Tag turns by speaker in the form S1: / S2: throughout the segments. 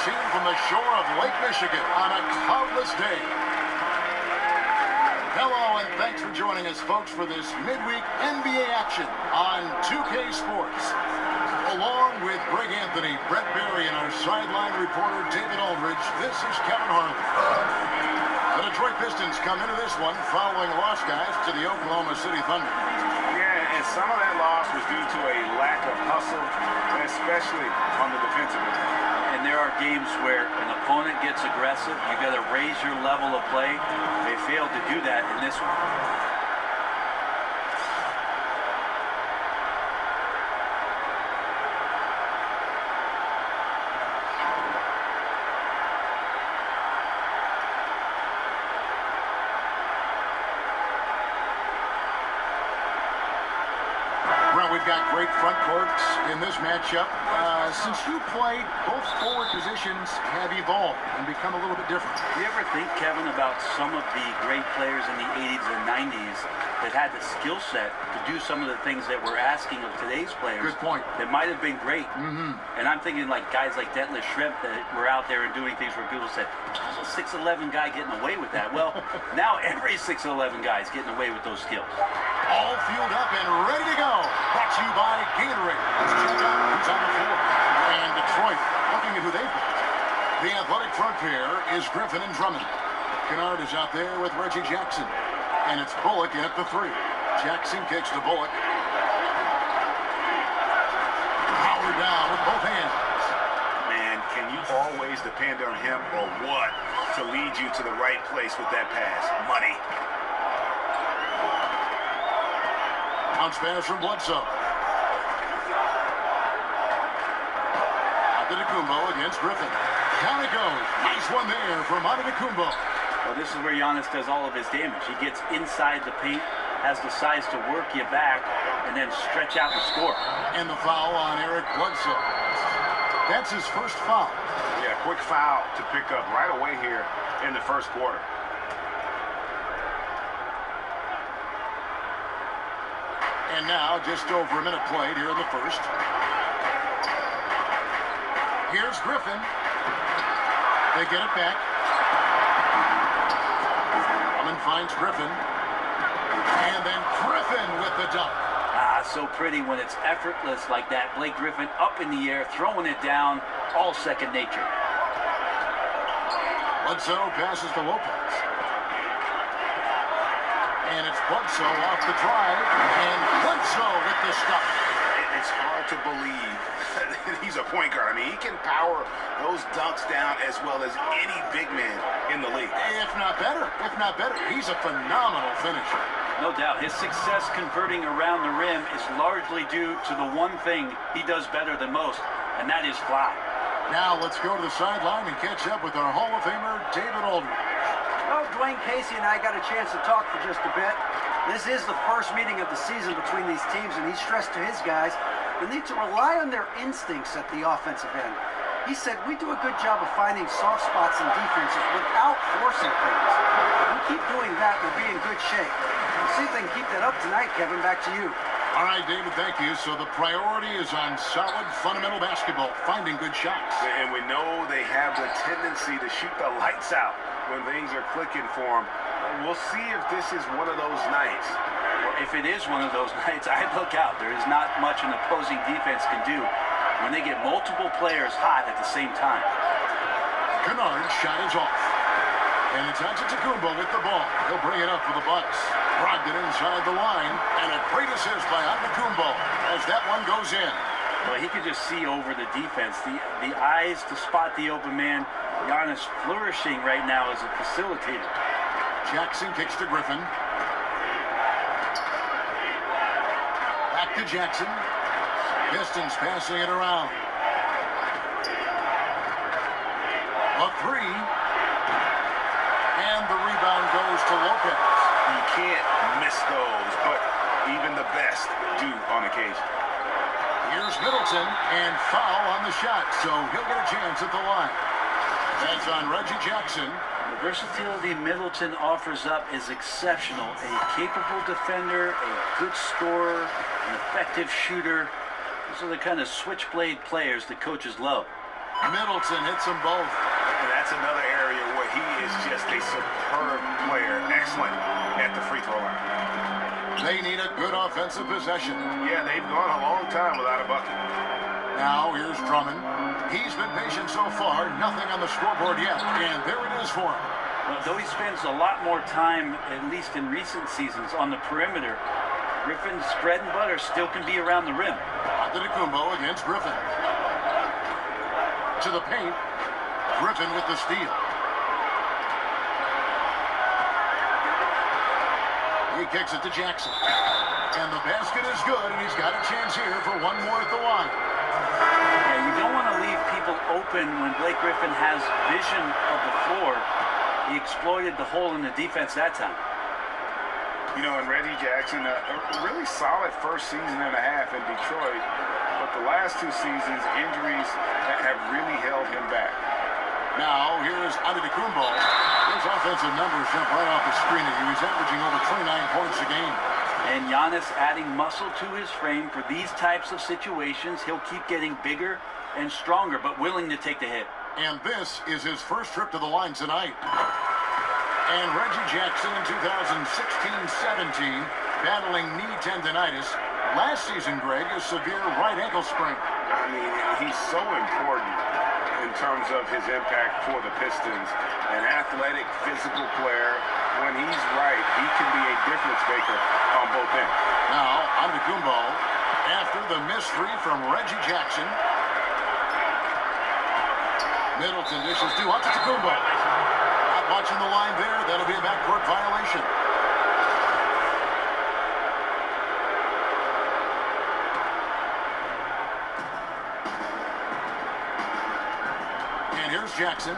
S1: seen from the shore of Lake Michigan on a cloudless day. Hello, and thanks for joining us, folks, for this midweek NBA action on 2K Sports. Along with Greg Anthony, Brett Berry, and our sideline reporter, David Aldridge, this is Kevin Harlan. The Detroit Pistons come into this one following a loss, guys, to the Oklahoma City Thunder.
S2: Yeah, and some of that loss was due to a lack of hustle, especially on the defensive end.
S3: And there are games where an opponent gets aggressive, you got to raise your level of play. They failed to do that in this one.
S1: We've got great front courts in this matchup. Since you played, both forward positions have evolved and become a little bit different.
S3: You ever think, Kevin, about some of the great players in the 80s and 90s that had the skill set to do some of the things that we're asking of today's players?
S1: Good point.
S3: That might have been great. And I'm thinking like guys like Detlef Schrempf that were out there and doing things where people said, how's a 6'11" guy getting away with that? Well, now every 6'11" guy is getting away with those skills.
S1: All fueled up and ready to go. Brought to you by Gatorade. Let's check out who's on the floor. And Detroit, looking at who they've got. The athletic front pair is Griffin and Drummond. Kennard is out there with Reggie Jackson. And it's Bullock in at the three. Jackson kicks to Bullock. Howard down with both hands.
S2: Man, can you always depend on him or what to lead you to the right place with that pass? Money.
S1: Bounce pass from Bledsoe. Antetokounmpo against Griffin. Down it goes. Nice one there from Antetokounmpo.
S3: Well, this is where Giannis does all of his damage. He gets inside the paint, has the size to work you back, and then stretch out and score.
S1: And the foul on Eric Bledsoe. That's his first foul.
S2: Yeah, quick foul to pick up right away here in the first quarter.
S1: And now, just over a minute played here in the first. Here's Griffin. They get it back. Drummond finds Griffin. And then Griffin with the dunk.
S3: So pretty when it's effortless like that. Blake Griffin up in the air, throwing it down, all second nature.
S1: Bledsoe passes to Lopez. And it's Bledsoe off the drive, and Bledsoe with the stop.
S2: It's hard to believe that he's a point guard. I mean, he can power those dunks down as well as any big man in the league.
S1: If not better, he's a phenomenal finisher.
S3: No doubt. His success converting around the rim is largely due to the one thing he does better than most, and that is fly.
S1: Now let's go to the sideline and catch up with our Hall of Famer, David Aldridge.
S4: Well, Dwayne Casey and I got a chance to talk for just a bit. This is the first meeting of the season between these teams, and he stressed to his guys they need to rely on their instincts at the offensive end. He said, we do a good job of finding soft spots in defenses without forcing things. If we keep doing that, we'll be in good shape. We'll see if they can keep that up tonight, Kevin. Back to you.
S1: All right, David, thank you. So the priority is on solid, fundamental basketball, finding good shots.
S2: And we know they have the tendency to shoot the lights out when things are clicking for them. We'll see if this is one of those nights.
S3: Well, if it is one of those nights, I'd look out. There is not much an opposing defense can do when they get multiple players hot at the same time.
S1: Kennard's shot is off. And it's Antetokounmpo with the ball. He'll bring it up for the Bucks. Brogdon inside the line. And a great assist by Antetokounmpo as that one goes in.
S3: Well, he could just see over the defense. The eyes to spot the open man. Giannis flourishing right now as a facilitator.
S1: Jackson kicks to Griffin. Back to Jackson. Pistons passing it around. A three. And the rebound goes to Lopez.
S2: You can't miss those, but even the best do on occasion.
S1: Here's Middleton, and foul on the shot, so he'll get a chance at the line. That's on Reggie Jackson.
S3: The versatility Middleton offers up is exceptional. A capable defender, a good scorer, an effective shooter. Those are the kind of switchblade players the coaches love.
S1: Middleton hits them both.
S2: And that's another area where he is just a superb player. Excellent at the free throw line.
S1: They need a good offensive possession.
S2: Yeah, they've gone a long time without a bucket.
S1: Now here's Drummond. He's been patient so far. Nothing on the scoreboard yet. And there it is for him.
S3: Well, though he spends a lot more time, at least in recent seasons, on the perimeter, Griffin's bread and butter still can be around the rim.
S1: Antetokounmpo against Griffin. To the paint. Griffin with the steal. He kicks it to Jackson. And the basket is good, and he's got a chance here for one more at the line.
S3: Yeah, you don't want to leave people open when Blake Griffin has vision of the floor. He exploited the hole in the defense that time.
S2: You know, and Reggie Jackson, a really solid first season and a half in Detroit, but the last two seasons, injuries have really held him back.
S1: Now, here's Antetokounmpo. His offensive numbers jump right off the screen. He was averaging over 29 points a game.
S3: And Giannis adding muscle to his frame for these types of situations. He'll keep getting bigger and stronger, but willing to take the hit.
S1: And this is his first trip to the line tonight. And Reggie Jackson in 2016-17, battling knee tendonitis. Last season, Greg, a severe right ankle sprain.
S2: I mean, he's so important in terms of his impact for the Pistons. An athletic, physical player. When he's right, he can be a difference maker on both ends.
S1: Now, Antetokounmpo, after the missed three from Reggie Jackson. Middleton dishes to Antetokounmpo. Not watching the line there. That'll be a backcourt violation. And here's Jackson.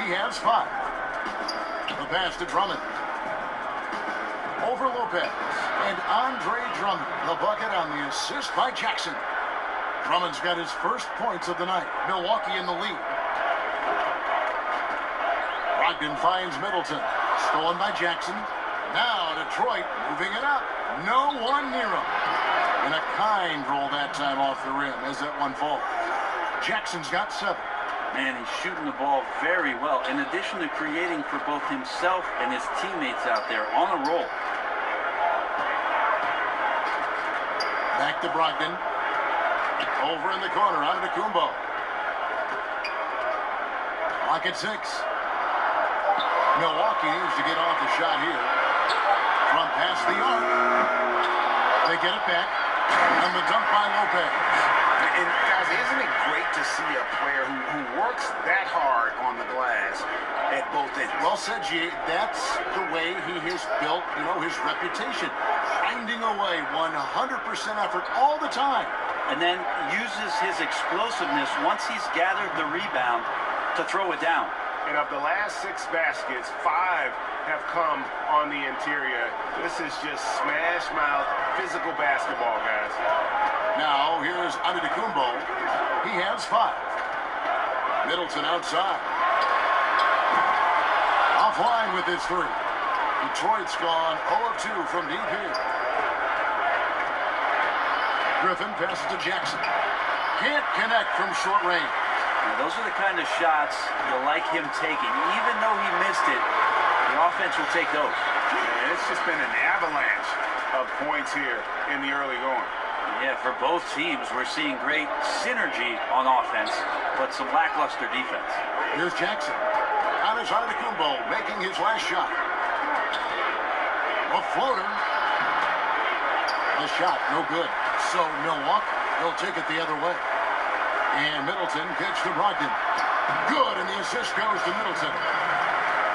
S1: He has 5. The pass to Drummond. Over Lopez. And Andre Drummond. The bucket on the assist by Jackson. Drummond's got his first points of the night. Milwaukee in the lead. Brogdon finds Middleton. Stolen by Jackson. Now Detroit moving it up. No one near him. And a kind roll that time off the rim as that one falls. Jackson's got 7.
S3: Man, he's shooting the ball very well, in addition to creating for both himself and his teammates out there on a roll.
S1: Back to Brogdon. Over in the corner, Antetokounmpo. Clock at 6. Milwaukee needs to get off the shot here. From past the arc. They get it back. And the dunk by Lopez.
S2: And guys, isn't it great to see a player who works that hard on the glass at both ends?
S1: Well said, G. That's the way he has built, his reputation. Finding a way, 100% effort all the time.
S3: And then uses his explosiveness once he's gathered the rebound to throw it down.
S2: And of the last 6 baskets, 5 have come on the interior. This is just smash mouth physical basketball, guys.
S1: Now, here's Antetokounmpo. He has 5. Middleton outside. Offline with his 3. Detroit's gone 0 of 2 from deep here. Griffin passes to Jackson. Can't connect from short range.
S3: Now, those are the kind of shots you like him taking. Even though he missed it, the offense will take those.
S2: And it's just been an avalanche of points here in the early going.
S3: Yeah, for both teams, we're seeing great synergy on offense, but some lackluster defense.
S1: Here's Jackson. Giannis Antetokounmpo making his last shot. A floater. The shot, no good. So Milwaukee, they'll take it the other way. And Middleton gets to Brogdon. Good, and the assist goes to Middleton.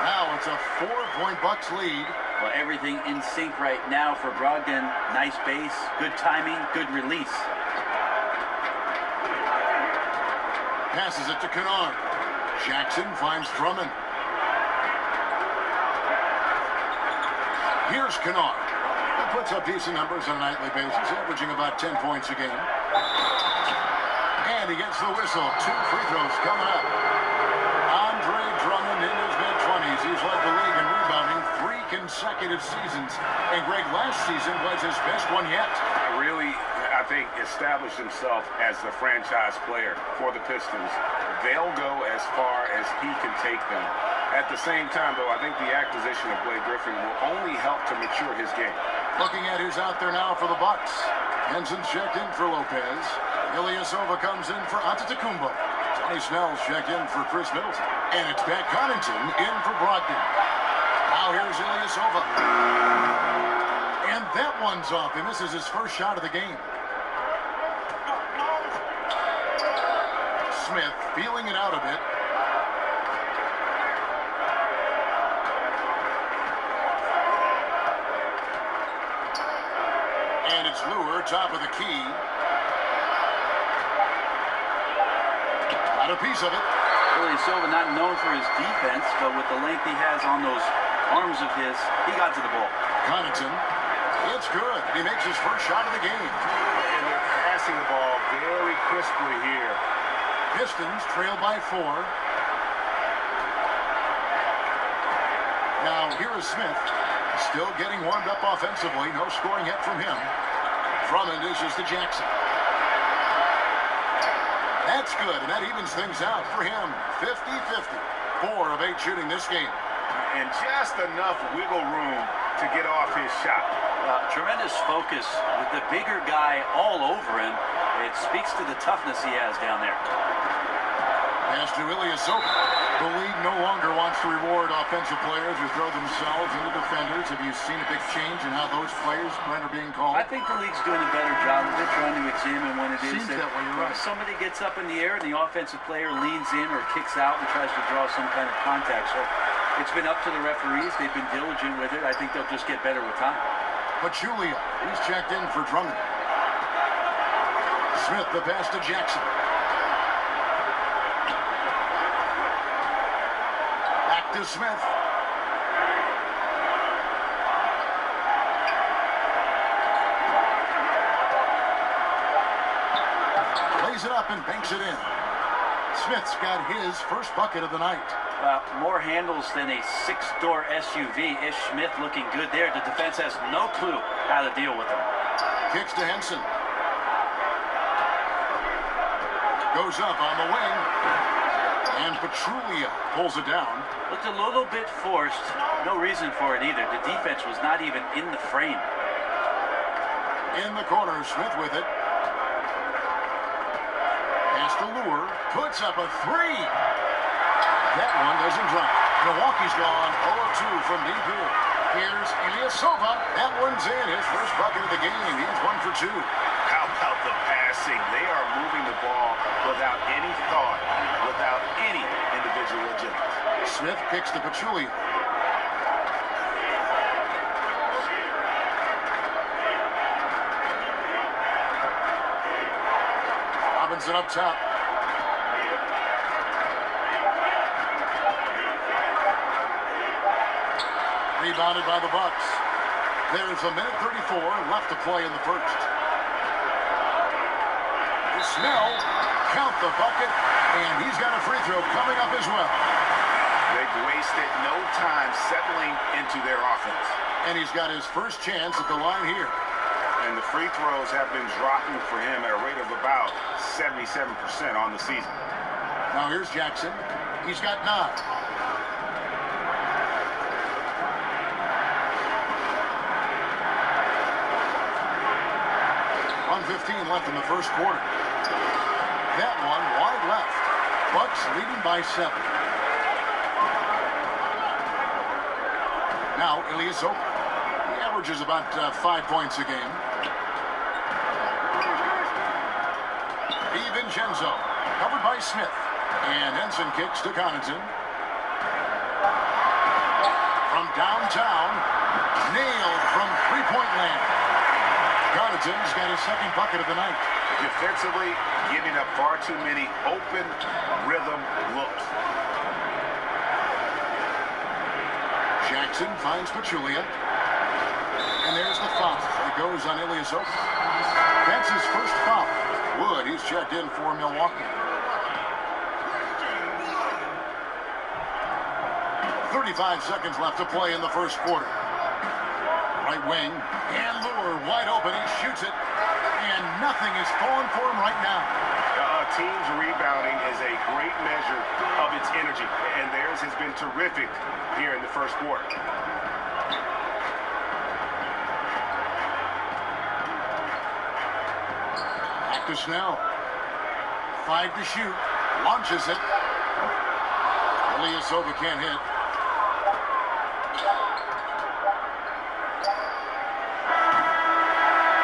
S1: Now it's a 4-point Bucks lead.
S3: Well, everything in sync right now for Brogdon. Nice base, good timing, good release.
S1: Passes it to Kennard. Jackson finds Drummond. Here's Kennard. He puts up decent numbers on a nightly basis, averaging about 10 points a game. And he gets the whistle. 2 free throws coming up. Andre Drummond in his mid-20s. He's led the league in rebounding 3 consecutive seasons. And Greg, last season was his best one yet.
S2: Really, I think, established himself as the franchise player for the Pistons. They'll go as far as he can take them. At the same time, though, I think the acquisition of Blake Griffin will only help to mature his game.
S1: Looking at who's out there now for the Bucks. Henson's checked in for Lopez. Ilyasova comes in for Antetokounmpo. Tony Snell's checked in for Chris Middleton. And it's Pat Connaughton in for Brogdon. Now here's Ilyasova. And that one's off. He misses his first shot of the game. Smith feeling it out a bit. And it's Lure, top of the key. Got a piece of it.
S3: Ilyasova not known for his defense, but with the length he has on those arms of his, he got to the ball.
S1: Connaughton, it's good. He makes his first shot of the game.
S2: And they're passing the ball very crisply here.
S1: Pistons trail by 4. Now here is Smith, still getting warmed up offensively. No scoring yet from him. Drummond dishes to Jackson. That's good, and that evens things out for him. 50-50. 4 of 8 shooting this game.
S2: And just enough wiggle room to get off his shot.
S3: Tremendous focus with the bigger guy all over him. It speaks to the toughness he has down there.
S1: Pass to Ilyasova. The league no longer wants to reward offensive players who throw themselves into defenders. Have you seen a big change in how those players are being called?
S3: I think the league's doing a better job of it, trying to examine when it is
S1: Seems that way, you're right.
S3: somebody gets up in the air and the offensive player leans in or kicks out and tries to draw some kind of contact. So it's been up to the referees. They've been diligent with it. I think they'll just get better with time.
S1: Pachulia, he's checked in for Drummond. Smith, the pass to Jackson. Back to Smith. Lays it up and banks it in. Smith's got his first bucket of the night.
S3: More handles than a 6-door SUV. Ish Smith looking good there. The defense has no clue how to deal with him.
S1: Kicks to Henson. Goes up on the wing. And Pachulia pulls it down.
S3: Looked a little bit forced. No reason for it either. The defense was not even in the frame.
S1: In the corner, Smith with it. Pass to Lure. Puts up a 3. That one doesn't drop. Milwaukee's gone 0-2 from deep here. Here's Ilyasova. That one's in. His first bucket of the game. He's 1 for 2.
S2: How about the passing? They are moving the ball without any thought, without any individual agility.
S1: Smith kicks to Pachulia. Robinson up top. Rebounded by the Bucks. There's a minute 34 left to play in the first. Snell, count the bucket, and he's got a free throw coming up as well.
S2: They've wasted no time settling into their offense.
S1: And he's got his first chance at the line here.
S2: And the free throws have been dropping for him at a rate of about 77% on the season.
S1: Now here's Jackson. He's got 9. 1:15 left in the first quarter. That one wide left. Bucks leading by 7. Now Ilyasova. He averages about 5 points a game. DiVincenzo covered by Smith. And Henson kicks to Connaughton. From downtown, nailed from three-point land. Connaughton's got his second bucket of the night.
S2: Defensively, giving up far too many open rhythm looks.
S1: Jackson finds Pachulia. And there's the foul. It goes on Ilyasova. That's his first foul. Wood, he's checked in for Milwaukee. 35 seconds left to play in the first quarter. Right wing, and Lure wide open. He shoots it, And nothing is falling for him right now.
S2: A team's rebounding is a great measure of its energy, and theirs has been terrific here in the first quarter.
S1: Back to Snell. 5 to shoot. Launches it. Ilyasova can't hit.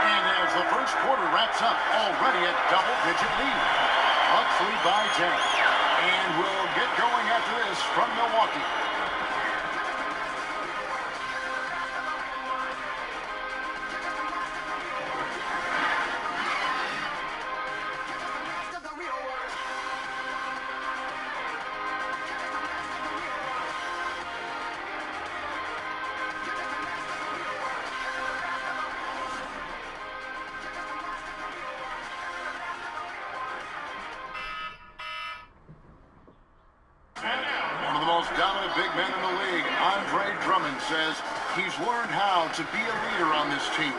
S1: And as the first quarter wraps up, already a double-digit lead. Bucks lead by 10. And we'll get going after this from Milwaukee. One of the most dominant big men in the league, Andre Drummond, says he's learned how to be a leader on this team.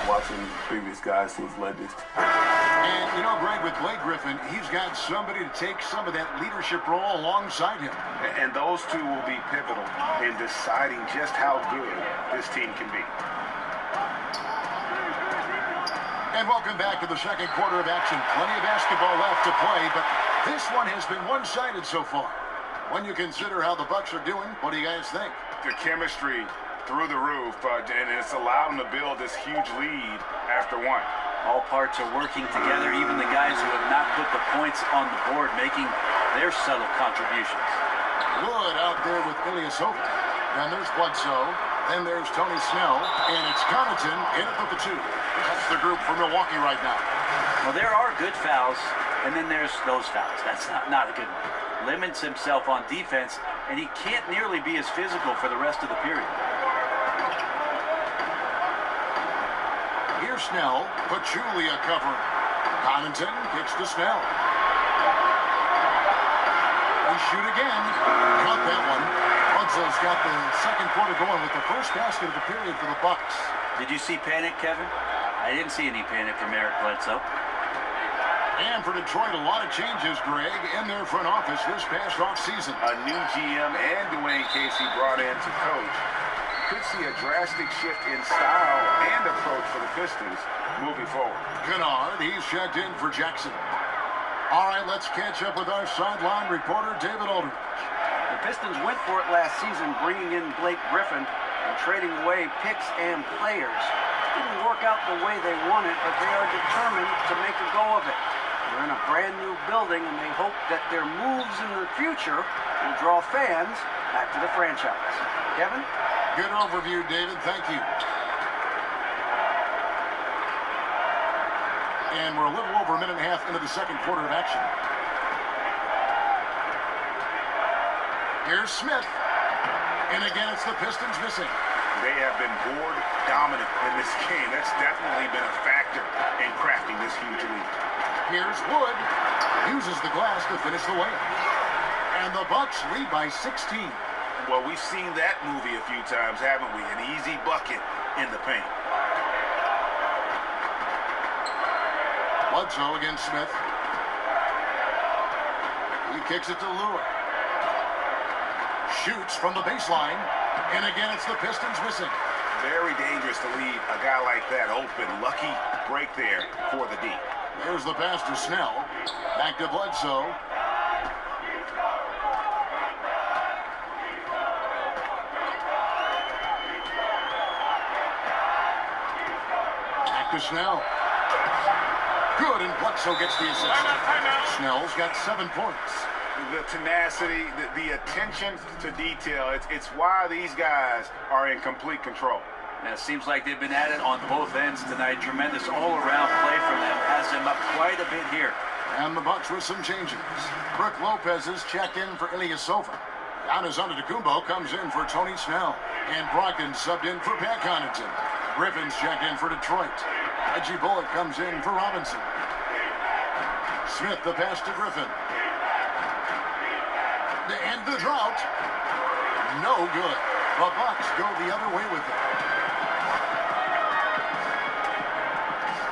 S2: Watching previous guys who've led this.
S1: And, you know, Greg, with Blake Griffin, he's got somebody to take some of that leadership role alongside him.
S2: And those two will be pivotal in deciding just how good this team can be.
S1: And welcome back to the second quarter of action. Plenty of basketball left to play, but this one has been one-sided so far. When you consider how the Bucks are doing, what do you guys think?
S2: The chemistry through the roof, and it's allowed them to build this huge lead after one.
S3: All parts are working together, even the guys who have not put the points on the board making their subtle contributions.
S1: Wood out there with Ilyasova. Then there's Bledsoe. Then there's Tony Snell. And it's Connaughton in it with the 2. That's the group for Milwaukee right now.
S3: Well, there are good fouls, and then there's those fouls. That's not a good one. Limits himself on defense, and he can't nearly be as physical for the rest of the period.
S1: Here's Snell. Pachulia covering. Connaughton kicks to Snell. They shoot again. Got that one. Bledsoe's got the second quarter going with the first basket of the period for the Bucks.
S3: Did you see panic, Kevin? I didn't see any panic from Eric Bledsoe.
S1: And for Detroit, a lot of changes, Greg, in their front office this past offseason.
S2: A new GM and Dwayne Casey brought in to coach. Could see a drastic shift in style and approach for the Pistons moving forward.
S1: Kennard, he's checked in for Jackson. All right, let's catch up with our sideline reporter, David Aldridge.
S4: The Pistons went for it last season, bringing in Blake Griffin and trading away picks and players. Didn't work out the way they wanted, but they are determined to make a go of it. They're in a brand new building, and they hope that their moves in the future will draw fans back to the franchise. Kevin?
S1: Good overview, David. Thank you. And we're a little over a minute and a half into the second quarter of action. Here's Smith. And again, it's the Pistons missing.
S2: They have been board dominant in this game. That's definitely been a factor in crafting this huge lead.
S1: Here's Wood. Uses the glass to finish the layup. And the Bucks lead by 16.
S2: Well, we've seen that movie a few times, haven't we? An easy bucket in the paint.
S1: Bledsoe against Smith. He kicks it to Lure. Shoots from the baseline. And again, it's the Pistons missing.
S2: Very dangerous to leave a guy like that open. Lucky break there for the D.
S1: There's the pass to Snell. Back to Bledsoe. Back to Snell. Good, and Bledsoe gets the assist. Snell's got 7 points.
S2: The tenacity, the attention to detail, it's why these guys are in complete control.
S3: And it seems like they've been at it on both ends tonight. Tremendous all-around play from them. Has them up quite a bit here.
S1: And the Bucks with some changes. Brook Lopez is checked in for Ilyasova. Giannis Antetokounmpo comes in for Tony Snell. And Brogdon subbed in for Pat Connaughton. Griffin's checked in for Detroit. Reggie Bullock comes in for Robinson. Smith the pass to Griffin. To end the drought. No good. The Bucks go the other way with it.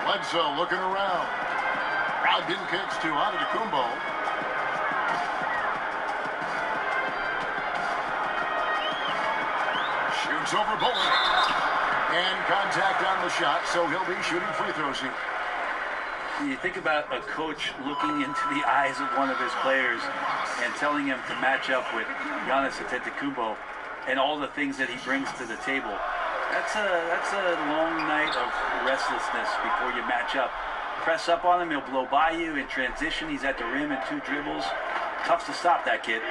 S1: Bledsoe looking around. Brogdon kicks to Antetokounmpo. Shoots over Bullock. And contact on the shot, so he'll be shooting free throws here.
S3: You think about a coach looking into the eyes of one of his players and telling him to match up with Giannis Antetokounmpo and all the things that he brings to the table. That's a long night of restlessness before you match up. Press up on him, he'll blow by you. In transition, he's at the rim in 2 dribbles. Tough to stop that kid.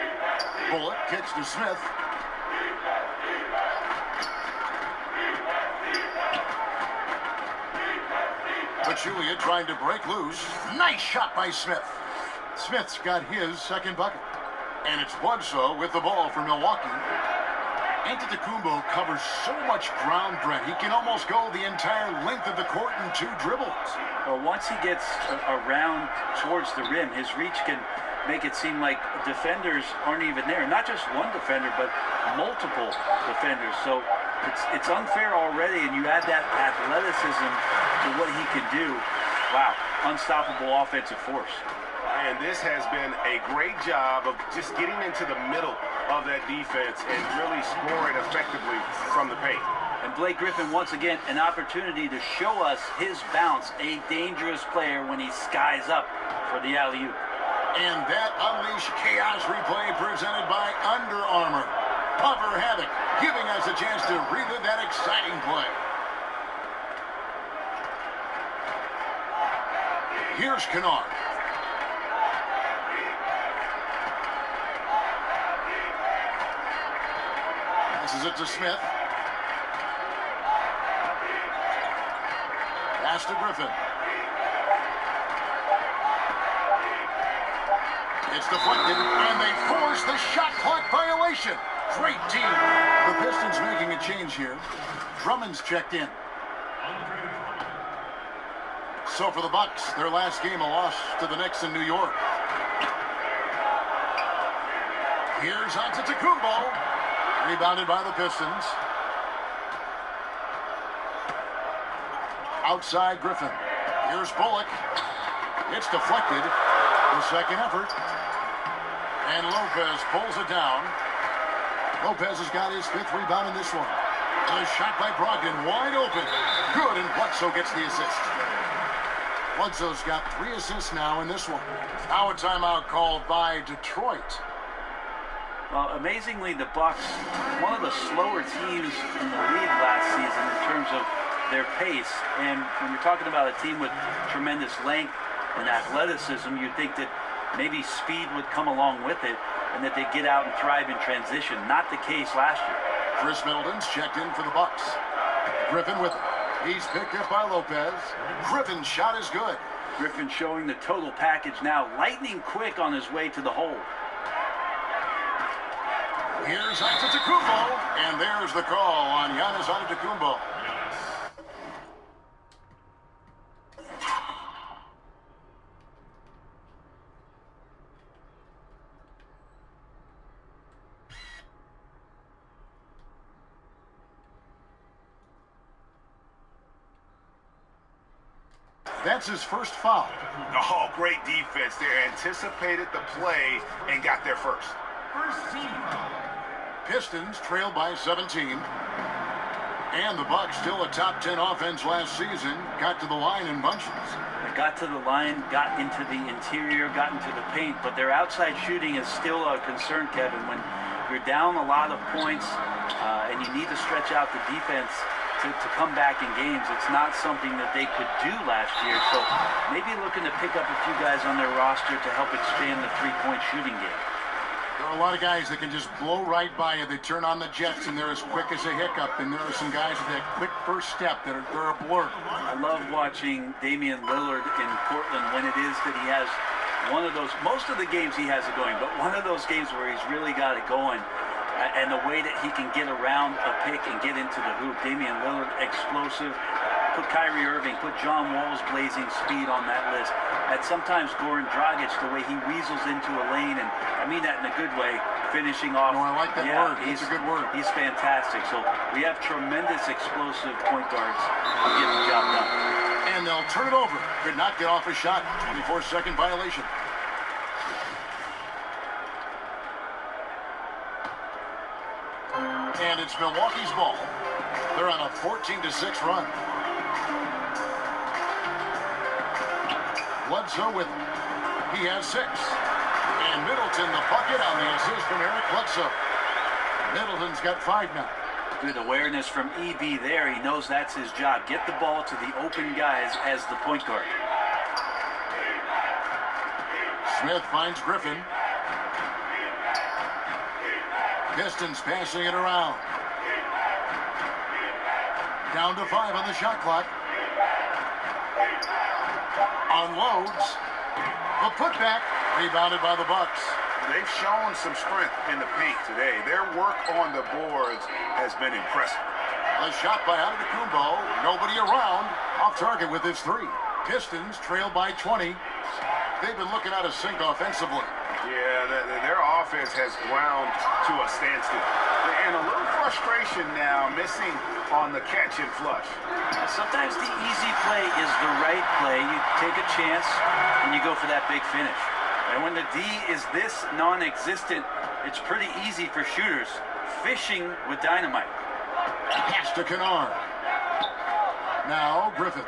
S1: Bullock kicks to Smith. Pachulia trying to break loose. Nice shot by Smith. Smith's got his second bucket. And it's Bledsoe with the ball for Milwaukee. Antetokounmpo covers so much ground, Brent. He can almost go the entire length of the court in 2 dribbles.
S3: Well, once he gets around towards the rim, his reach can make it seem like defenders aren't even there. Not just one defender, but multiple defenders. So it's unfair already, and you add that athleticism to what he can do. Wow, unstoppable offensive force.
S2: And this has been a great job of just getting into the middle of that defense and really scoring effectively from the paint.
S3: And Blake Griffin, once again, an opportunity to show us his bounce, a dangerous player when he skies up for the alley-oop.
S1: And that Unleash Chaos replay presented by Under Armour. Cover Havoc, giving us a chance to relive that exciting play. Here's Kennard. Passes it to Smith. Pass to Griffin. It's deflected, and they force the shot clock violation. Great team. The Pistons making a change here. Drummond's checked in. So for the Bucks, their last game, a loss to the Knicks in New York. Here's Antetokounmpo. Rebounded by the Pistons. Outside Griffin. Here's Bullock. It's deflected. The second effort. And Lopez pulls it down. Lopez has got his 5th rebound in this one. A shot by Brogdon, wide open. Good, and Bledsoe gets the assist. Bledsoe's got 3 assists now in this one. Now a timeout called by Detroit.
S3: Well, amazingly, the Bucks, one of the slower teams in the league last season in terms of their pace. And when you're talking about a team with tremendous length and athleticism, you'd think that maybe speed would come along with it and that they'd get out and thrive in transition. Not the case last year.
S1: Chris Middleton's checked in for the Bucks. Griffin with it. He's picked up by Lopez. Griffin's shot is good.
S3: Griffin showing the total package now. Lightning quick on his way to the hole.
S1: Here's Antetokounmpo, and there's the call on Giannis Antetokounmpo. That's his first foul.
S2: Oh, great defense there. Anticipated the play and got there first.
S1: First team foul. Pistons trailed by 17. And the Bucks, still a top 10 offense last season, got to the line in bunches.
S3: They got to the line, got into the interior, got into the paint, but their outside shooting is still a concern, Kevin. When you're down a lot of points and you need to stretch out the defense to come back in games, it's not something that they could do last year. So maybe looking to pick up a few guys on their roster to help expand the three-point shooting game.
S1: There are a lot of guys that can just blow right by you. They turn on the jets, and they're as quick as a hiccup. And there are some guys with that quick first step that they're a blur.
S3: I love watching Damian Lillard in Portland when it is that he has one of those, most of the games he has it going, but one of those games where he's really got it going. And the way that he can get around a pick and get into the hoop. Damian Lillard, explosive. Put Kyrie Irving, put John Wall's blazing speed on that list. And sometimes Goran Dragic, the way he weasels into a lane, and I mean that in a good way, finishing off.
S1: No, I like that word. It's a good word.
S3: He's fantastic. So we have tremendous explosive point guards who get the job done.
S1: And they'll turn it over. Could not get off a shot. 24-second violation. And it's Milwaukee's ball. They're on a 14-6 run. Bledsoe with him. He has 6. And Middleton the bucket on the assist from Eric Bledsoe. Middleton's got 5 now.
S3: Good awareness from EB there. He knows that's his job. Get the ball to the open guys as the point guard.
S1: Smith finds Griffin. Pistons passing it around. Down to 5 on the shot clock. Unloads. The putback. Rebounded by the Bucks.
S2: They've shown some strength in the paint today. Their work on the boards has been impressive.
S1: A shot by Antetokounmpo. Nobody around. Off target with his 3. Pistons trail by 20. They've been looking out of sync offensively.
S2: Yeah, their offense has ground to a standstill. And a little frustration now, missing on the catch and flush.
S3: Sometimes the easy play is the right play. You take a chance and you go for that big finish. And when the D is this non-existent, it's pretty easy for shooters. Fishing with dynamite.
S1: Pass to Kennard. Now Griffin.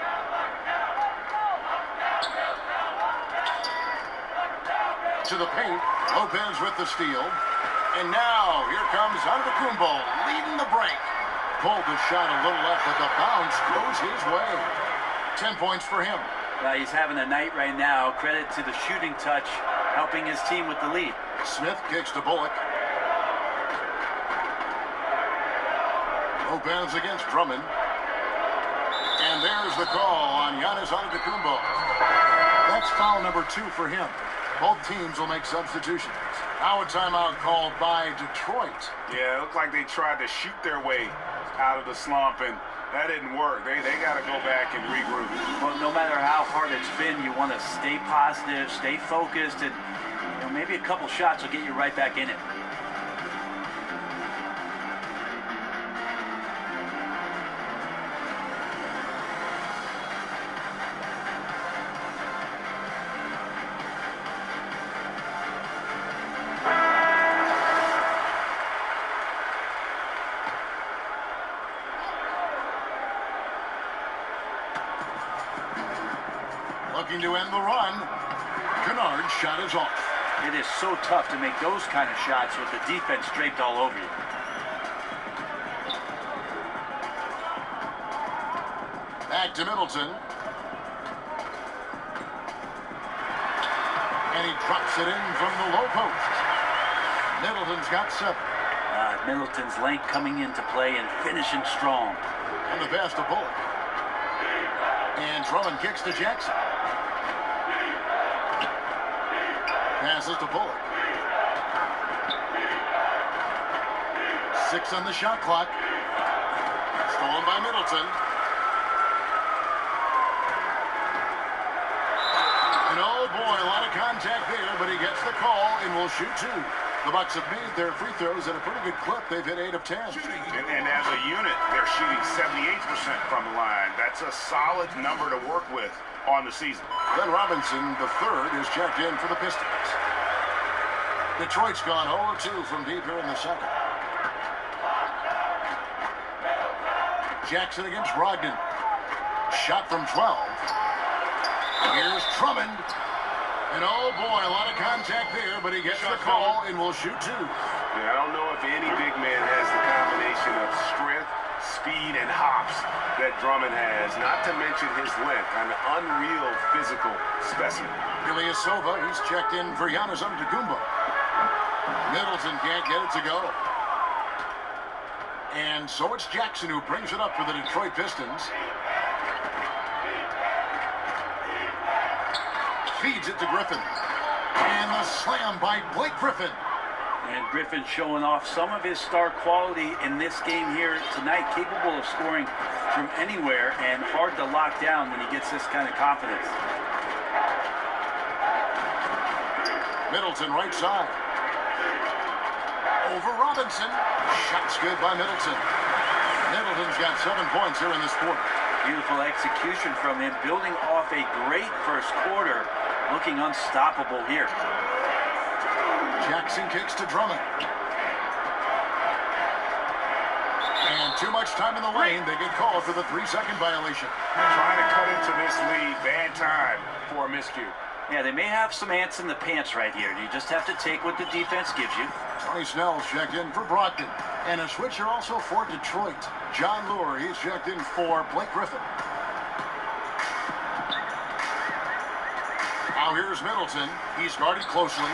S1: To the paint. Lopez with the steal. And now here comes Antetokounmpo leading the break. Pulled the shot a little left, but the bounce goes his way. 10 points for him.
S3: He's having a night right now. Credit to the shooting touch, helping his team with the lead.
S1: Smith kicks to Bullock. Lopez against Drummond. And there's the call on Giannis Antetokounmpo. That's foul number 2 for him. Both teams will make substitutions. Now a timeout called by Detroit.
S2: Yeah, it looked like they tried to shoot their way out of the slump, and that didn't work. They got to go back and regroup.
S3: Well, no matter how hard it's been, you want to stay positive, stay focused, and maybe a couple shots will get you right back in it.
S1: Looking to end the run. Kennard's shot is off.
S3: It is so tough to make those kind of shots with the defense draped all over you.
S1: Back to Middleton. And he drops it in from the low post. Middleton's got 7.
S3: Middleton's length coming into play and finishing strong.
S1: And the pass to Bullock. And Drummond kicks to Jackson. Passes to Bullock. 6 on the shot clock. Stolen by Middleton. And oh boy, a lot of contact there, but he gets the call and will shoot 2. The Bucks have made their free throws at a pretty good clip. They've hit 8 of 10.
S2: And as a unit, they're shooting 78% from the line. That's a solid number to work with on the season.
S1: Then Robinson, the 3rd, is checked in for the Pistons. Detroit's gone 0-2 from deep here in the 2nd. Jackson against Brogdon. Shot from 12. Here's Drummond. And oh boy, a lot of contact there, but he gets the call and will shoot 2.
S2: Yeah, I don't know if any big man has the combination of strength, speed, and hops that Drummond has, not to mention his length, an unreal physical specimen.
S1: Ilyasova, he's checked in for Giannis Antetokounmpo. Middleton can't get it to go. And so it's Jackson who brings it up for the Detroit Pistons. Feeds it to Griffin. And the slam by Blake Griffin.
S3: And Griffin showing off some of his star quality in this game here tonight, capable of scoring from anywhere and hard to lock down when he gets this kind of confidence.
S1: Middleton right side. Over Robinson. Shot's good by Middleton. Middleton's got 7 points here in this quarter.
S3: Beautiful execution from him, building off a great first quarter, looking unstoppable here.
S1: Jackson kicks to Drummond. And too much time in the lane. They get called for the 3-second violation.
S2: Trying to cut into this lead. Bad time for a miscue.
S3: Yeah, they may have some ants in the pants right here. You just have to take what the defense gives you.
S1: Tony Snell's checked in for Brogdon. And a switcher also for Detroit. John Lure, he's checked in for Blake Griffin. Now here's Middleton. He's guarded closely.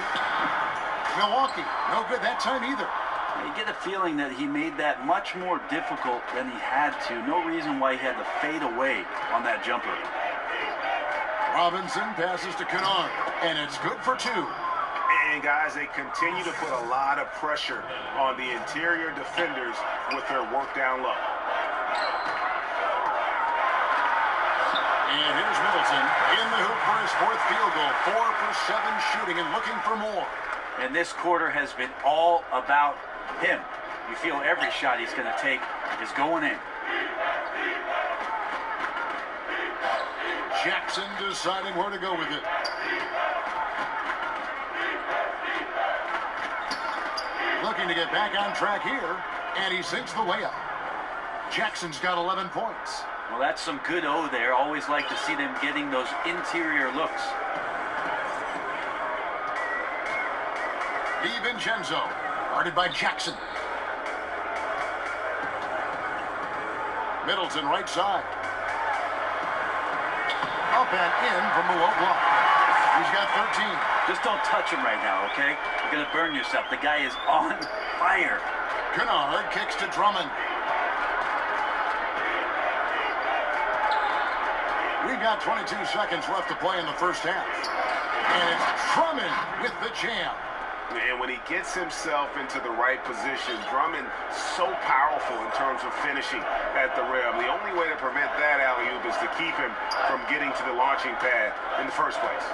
S1: Milwaukee, no good that time either.
S3: You get a feeling that he made that much more difficult than he had to. No reason why he had to fade away on that jumper.
S1: Robinson passes to Kennard, and it's good for 2.
S2: And guys, they continue to put a lot of pressure on the interior defenders with their work down low.
S1: And here's Middleton in the hoop for his 4th field goal. 4 for 7 shooting and looking for more.
S3: And this quarter has been all about him. You feel every shot he's going to take is going in.
S1: Jackson deciding where to go with it. Looking to get back on track here, and he sinks the layup. Jackson's got 11 points.
S3: Well, that's some good O there. Always like to see them getting those interior looks.
S1: DiVincenzo, guarded by Jackson. Middleton right side. Up and in from the low block. He's got 13.
S3: Just don't touch him right now, okay? You're going to burn yourself. The guy is on fire.
S1: Kennard kicks to Drummond. We've got 22 seconds left to play in the first half. And it's Drummond with the jam.
S2: And when he gets himself into the right position, Drummond so powerful in terms of finishing at the rim. The only way to prevent that alley-oop is to keep him from getting to the launching pad in the first place.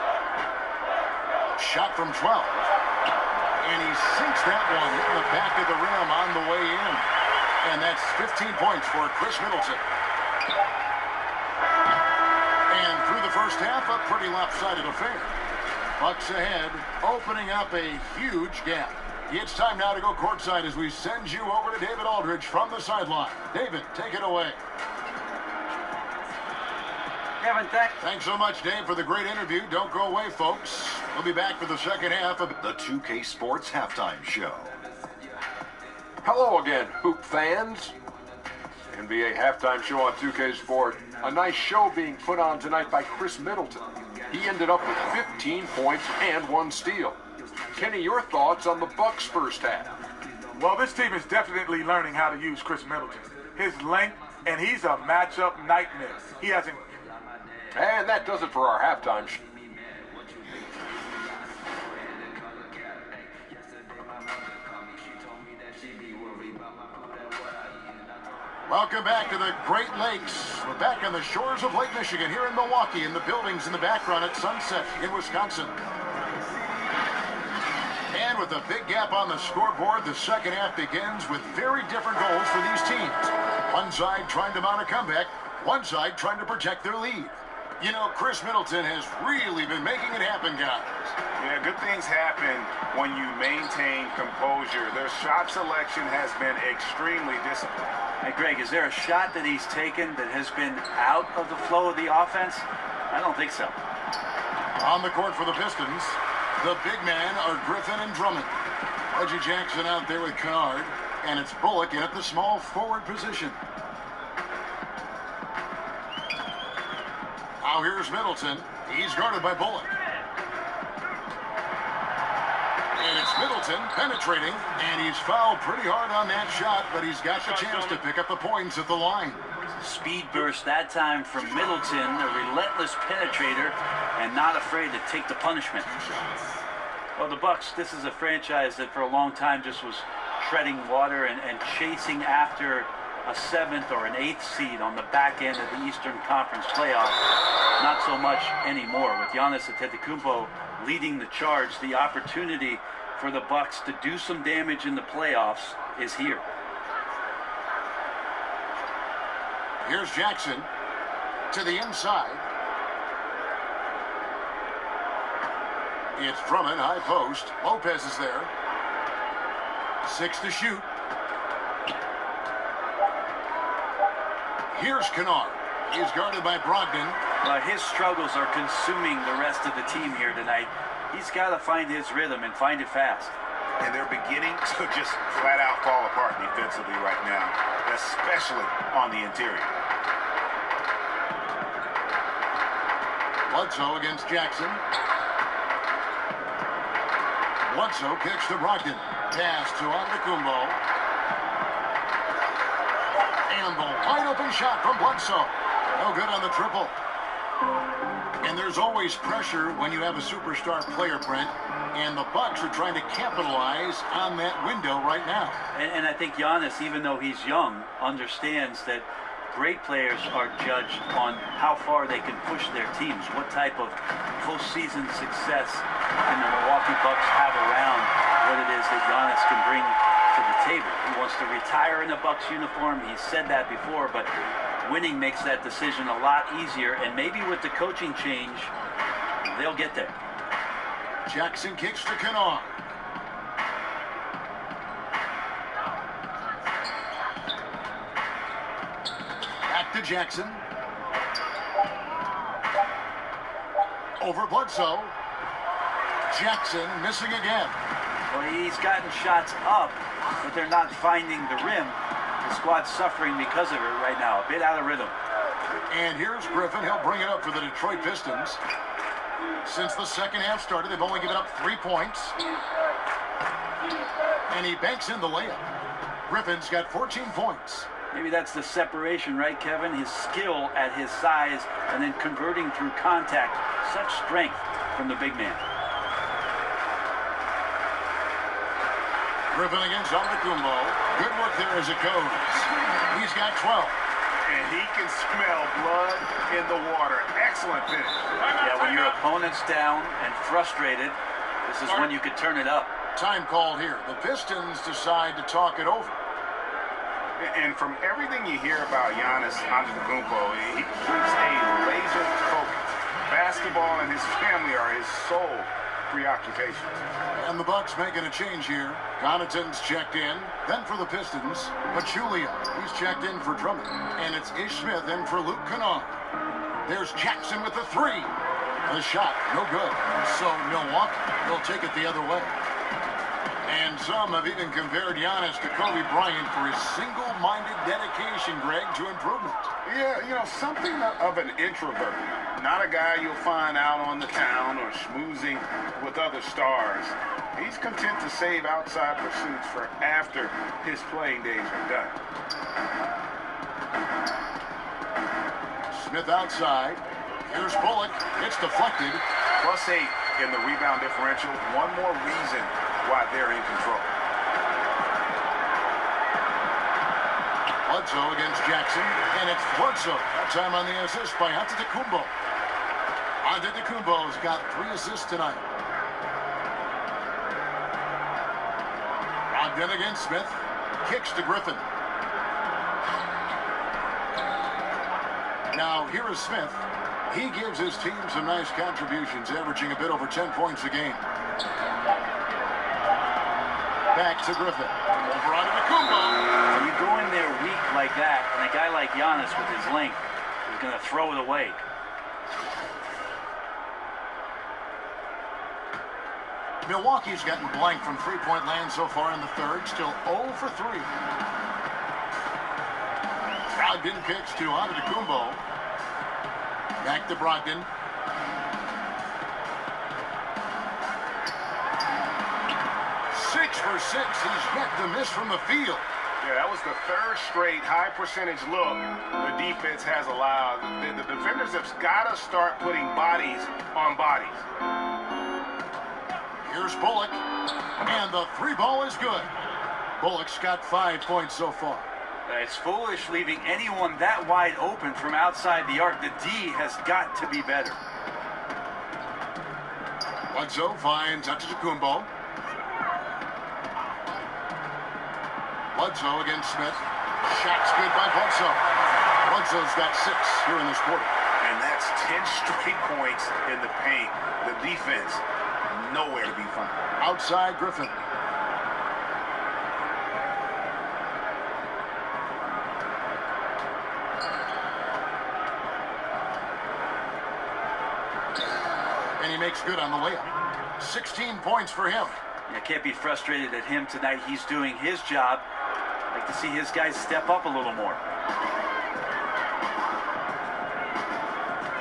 S1: Shot from 12. And he sinks that one in the back of the rim on the way in. And that's 15 points for Chris Middleton. And through the first half, a pretty lopsided affair. Bucks ahead, opening up a huge gap. It's time now to go courtside as we send you over to David Aldridge from the sideline. David, take it away.
S4: Kevin,
S1: thanks so much, Dave, for the great interview. Don't go away, folks. We'll be back for the second half of
S5: the 2K Sports Halftime Show.
S6: Hello again, hoop fans. NBA Halftime Show on 2K Sports. A nice show being put on tonight by Chris Middleton. He ended up with 15 points and 1 steal. Kenny, your thoughts on the Bucks' first half?
S7: Well, this team is definitely learning how to use Chris Middleton. His length, and he's a matchup nightmare. He hasn't.
S6: And that does it for our halftime show.
S1: Welcome back to the Great Lakes. We're back on the shores of Lake Michigan here in Milwaukee, in the buildings in the background at Sunset in Wisconsin. And with a big gap on the scoreboard, the second half begins with very different goals for these teams. One side trying to mount a comeback, one side trying to protect their lead. You know, Chris Middleton has really been making it happen, guys.
S2: Yeah, good things happen when you maintain composure. Their shot selection has been extremely disciplined.
S3: Hey, Greg, is there a shot that he's taken that has been out of the flow of the offense? I don't think so.
S1: On the court for the Pistons, the big men are Griffin and Drummond. Reggie Jackson out there with Kennard, and it's Bullock in at the small forward position. Now here's Middleton. He's guarded by Bullock. And it's Middleton penetrating, and he's fouled pretty hard on that shot, but he's got the chance to pick up the points at the line.
S3: Speed burst that time from Middleton, a relentless penetrator, and not afraid to take the punishment. Well, the Bucks, this is a franchise that for a long time just was treading water and chasing after a 7th or an 8th seed on the back end of the Eastern Conference playoffs. Not so much anymore. With Giannis Antetokounmpo leading the charge, the opportunity for the Bucks to do some damage in the playoffs is here.
S1: Here's Jackson. To the inside. It's Drummond, high post. Lopez is there. 6 to shoot. Here's Kennard. He's guarded by Brogdon.
S3: His struggles are consuming the rest of the team here tonight. He's got to find his rhythm and find it fast.
S2: And they're beginning to just flat out fall apart defensively right now, especially on the interior.
S1: Bledsoe against Jackson. Bledsoe kicks to Brogdon. Pass to Antetokounmpo. And the wide open shot from Bledsoe. No good on the triple. And there's always pressure when you have a superstar player, Brent. And the Bucks are trying to capitalize on that window right now.
S3: And I think Giannis, even though he's young, understands that great players are judged on how far they can push their teams. What type of postseason success can the Milwaukee Bucks have around what it is that Giannis can bring to the table. He wants to retire in a Bucks uniform. He's said that before, but winning makes that decision a lot easier. And maybe with the coaching change, they'll get there.
S1: Jackson kicks to Kennard. Back to Jackson. Over Bledsoe. Jackson missing again.
S3: Well, he's gotten shots up, but they're not finding the rim. The squad's suffering because of it right now. A bit out of rhythm.
S1: And here's Griffin. He'll bring it up for the Detroit Pistons. Since the second half started, they've only given up 3 points. And he banks in the layup. Griffin's got 14 points.
S3: Maybe that's the separation, right, Kevin? His skill at his size and then converting through contact. Such strength from the big man.
S1: Griffin against Antetokounmpo. Good work there as it goes. He's got 12.
S2: And he can smell blood in the water. Excellent finish.
S3: Yeah, when your opponent's down and frustrated, this is when you could turn it up.
S1: Time called here. The Pistons decide to talk it over.
S2: And from everything you hear about Giannis Antetokounmpo, he keeps a laser focus. Basketball and his family are his sole preoccupations.
S1: And the Bucks making a change here. Connaughton's checked in. Then for the Pistons, Pachulia. He's checked in for Drummond. And it's Ish Smith in for Luke Kennard. There's Jackson with the 3. The shot, no good. So Milwaukee will take it the other way. And some have even compared Giannis to Kobe Bryant for his single-minded dedication, Greg, to improvement.
S2: Yeah, you know, something of an introvert. Not a guy you'll find out on the town or schmoozing with other stars. He's content to save outside pursuits for after his playing days are done.
S1: Smith outside. Here's Bullock. It's deflected.
S2: +8 in the rebound differential. One more reason why they're in control.
S1: Bledsoe against Jackson, and it's Bledsoe. That time on the assist by Antetokounmpo. Antetokounmpo's got 3 assists tonight. Brogdon against Smith. Kicks to Griffin. Now, here is Smith. He gives his team some nice contributions, averaging a bit over 10 points a game. Back to Griffin. Over Antetokounmpo.
S3: When you go in there weak like that, and a guy like Giannis with his length is going to throw it away.
S1: Milwaukee's gotten blank from three-point land so far in the third. Still 0 for 3. Brogdon kicks to Antetokounmpo. Back to Brogdon. Six for 6. He's yet to miss from the field.
S2: Yeah, that was the 3rd straight high percentage look the defense has allowed. The defenders have got to start putting bodies on bodies.
S1: Here's Bullock, and the 3 ball is good. Bullock's got 5 points so far.
S3: It's foolish leaving anyone that wide open from outside the arc. The D has got to be better.
S1: Bledsoe finds Antetokounmpo. Bledsoe against Smith. Shot's good by Bledsoe. Bledsoe's got 6 here in this quarter.
S2: And that's 10 straight points in the paint. The defense, nowhere to be found.
S1: Outside Griffin. And he makes good on the layup. 16 points for him.
S3: You can't be frustrated at him tonight. He's doing his job. I'd like to see his guys step up a little more.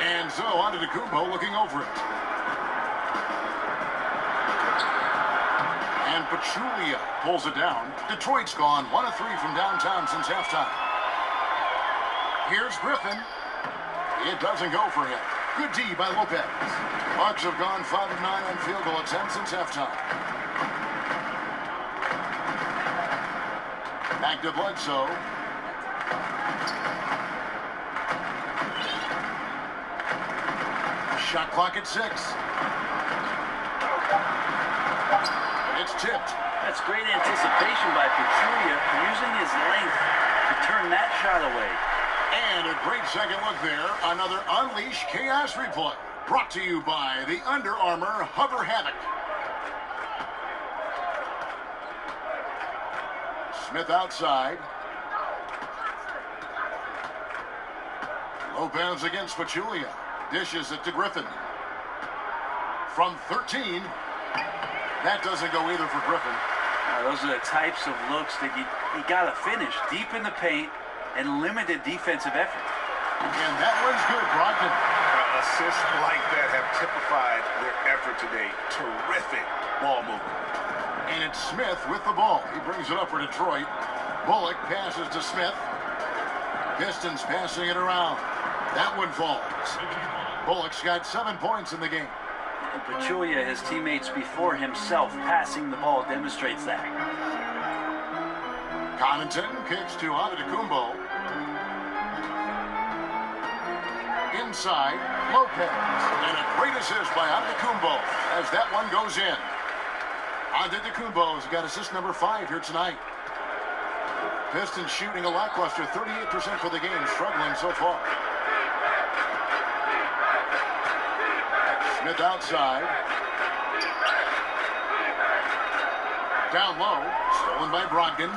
S1: And so on to Kumbo looking over it. And Pachulia pulls it down. Detroit's gone 1 of 3 from downtown since halftime. Here's Griffin. It doesn't go for him. Good D by Lopez. Bucks have gone 5 of 9 on field goal attempts since halftime. Back to Bledsoe. Shot clock at 6. It's tipped.
S3: That's great anticipation by Pachulia, using his length to turn that shot away.
S1: And a great second look there. Another Unleash Chaos replay. Brought to you by the Under Armour Hover Havoc. Smith outside. Lopez against Pachulia. Dishes it to Griffin. From 13. That doesn't go either for Griffin.
S3: Those are the types of looks that you got to finish deep in the paint and limited defensive effort.
S1: And that one's good, Brogdon.
S2: Assists like that have typified their effort today. Terrific ball movement.
S1: And it's Smith with the ball. He brings it up for Detroit. Bullock passes to Smith. Pistons passing it around. That one falls. Bullock's got 7 points in the game.
S3: And Pachulia, his teammates before himself, passing the ball demonstrates that.
S1: Connaughton kicks to Antetokounmpo. Inside, Lopez. And a great assist by Antetokounmpo as that one goes in. Antetokounmpo's got assist number 5 here tonight. Pistons shooting a lackluster 38% for the game, struggling so far. Smith outside. Down low, stolen by Brogdon.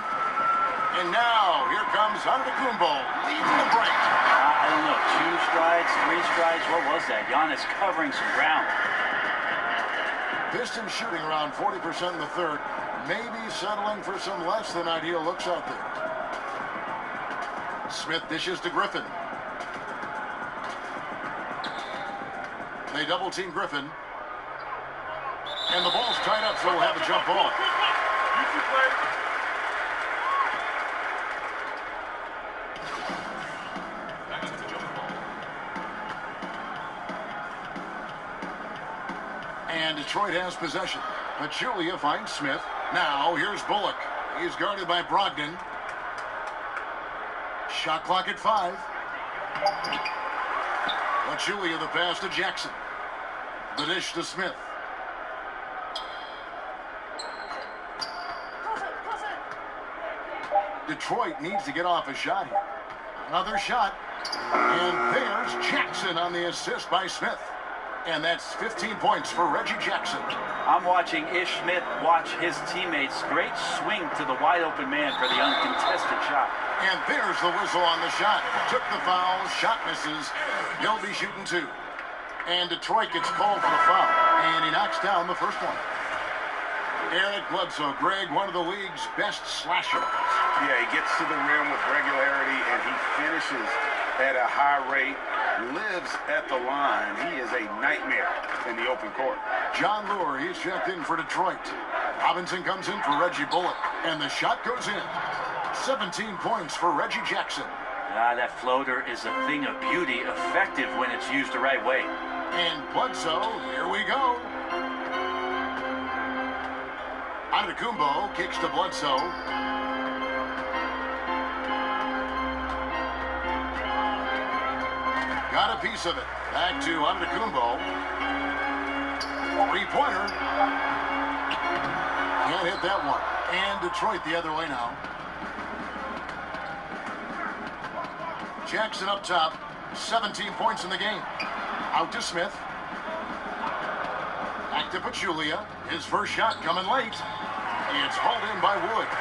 S1: And now, here comes Antetokounmpo, leading the break.
S3: I don't know, 2 strides, 3 strides, what was that? Giannis covering some ground.
S1: Pistons shooting around 40% in the third. Maybe settling for some less than ideal looks out there. Smith dishes to Griffin. They double team Griffin. And the ball's tied up, so we'll have a jump ball. And Detroit has possession. Pachulia finds Smith. Now, here's Bullock. He's guarded by Brogdon. Shot clock at 5. Pachulia the pass to Jackson. The dish to Smith. Detroit needs to get off a shot here. Another shot. And there's Jackson on the assist by Smith. And that's 15 points for Reggie Jackson.
S3: I'm watching Ish Smith watch his teammates. Great swing to the wide open man for the uncontested shot.
S1: And there's the whistle on the shot. Took the foul, shot misses. He'll be shooting 2. And Detroit gets called for the foul. And he knocks down the first one. Eric Bledsoe, Greg, one of the league's best slashers.
S2: Yeah, he gets to the rim with regularity and he finishes at a high rate, lives at the line. He is a nightmare in the open court.
S1: John Lure, he's checked in for Detroit. Robinson comes in for Reggie Bullock, and the shot goes in. 17 points for Reggie Jackson.
S3: That floater is a thing of beauty, effective when it's used the right way.
S1: And Bledsoe, here we go. Antetokounmpo kicks to Bledsoe. Got a piece of it. Back to Antetokounmpo. 3-pointer. Can't hit that one. And Detroit the other way now. Jackson up top, 17 points in the game. Out to Smith. Back to Pachulia. His first shot coming late. It's hauled in by Wood.